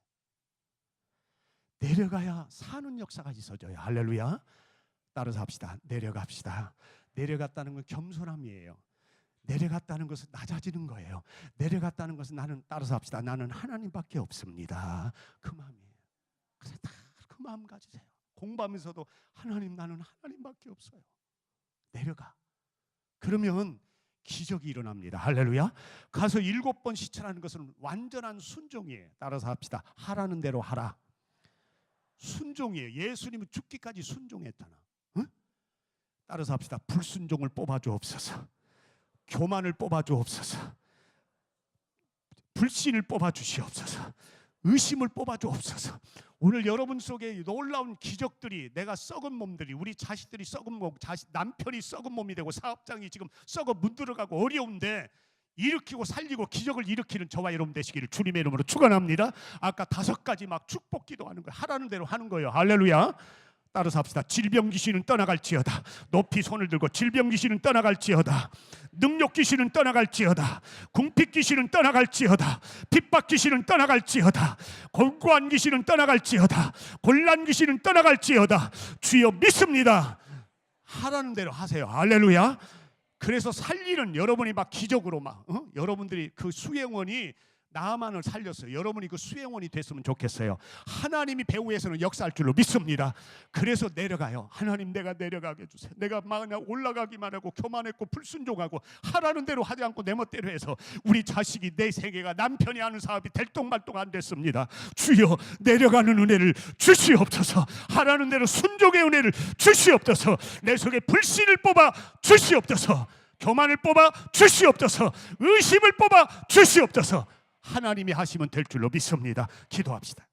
내려가야 사는 역사가 있어져요. 할렐루야. 따라서 합시다. 내려갑시다. 내려갔다는 건 겸손함이에요. 내려갔다는 것은 낮아지는 거예요. 내려갔다는 것은 나는, 따라서 합시다, 나는 하나님밖에 없습니다. 그 마음이에요. 그래서 다 그 마음 가지세요. 공부하면서도 하나님, 나는 하나님밖에 없어요. 내려가. 그러면 기적이 일어납니다. 할렐루야. 가서 7번 시찰하는 것은 완전한 순종이에요. 따라서 합시다. 하라는 대로 하라. 순종이에요. 예수님은 죽기까지 순종했잖아. 응? 따라서 합시다. 불순종을 뽑아주옵소서. 교만을 뽑아주옵소서. 불신을 뽑아주시옵소서. 의심을 뽑아주옵소서. 오늘 여러분 속에 놀라운 기적들이, 내가 썩은 몸들이, 우리 자식들이 썩은 몸, 남편이 썩은 몸이 되고 사업장이 지금 썩어 문드러가고 어려운데 일으키고 살리고 기적을 일으키는 저와 여러분 되시기를 주님의 이름으로 축원합니다. 아까 5가지 막 축복 기도하는 거예요. 하라는 대로 하는 거예요. 할렐루야. 따라서 합시다. 질병 귀신은 떠나갈지어다. 높이 손을 들고 질병 귀신은 떠나갈지어다. 능력 귀신은 떠나갈지어다. 궁핍 귀신은 떠나갈지어다. 핍박 귀신은 떠나갈지어다. 곤고한 귀신은 떠나갈지어다. 곤란 귀신은 떠나갈지어다. 주여 믿습니다. 하라는 대로 하세요. 할렐루야. 그래서 살리는, 여러분이 막 기적으로 막 여러분들이 그 수행원이 나만을 살렸어요. 여러분이 그 수행원이 됐으면 좋겠어요. 하나님이 배후에서는 역사할 줄로 믿습니다. 그래서 내려가요. 하나님, 내가 내려가게 해주세요. 내가 만약 올라가기만 하고 교만했고 불순종하고 하라는 대로 하지 않고 내 멋대로 해서 우리 자식이, 내 세계가, 남편이 하는 사업이 될똥말똥 안 됐습니다. 주여, 내려가는 은혜를 주시옵소서. 하라는 대로 순종의 은혜를 주시옵소서. 내 속에 불신을 뽑아 주시옵소서. 교만을 뽑아 주시옵소서. 의심을 뽑아 주시옵소서. 하나님이 하시면 될 줄로 믿습니다. 기도합시다.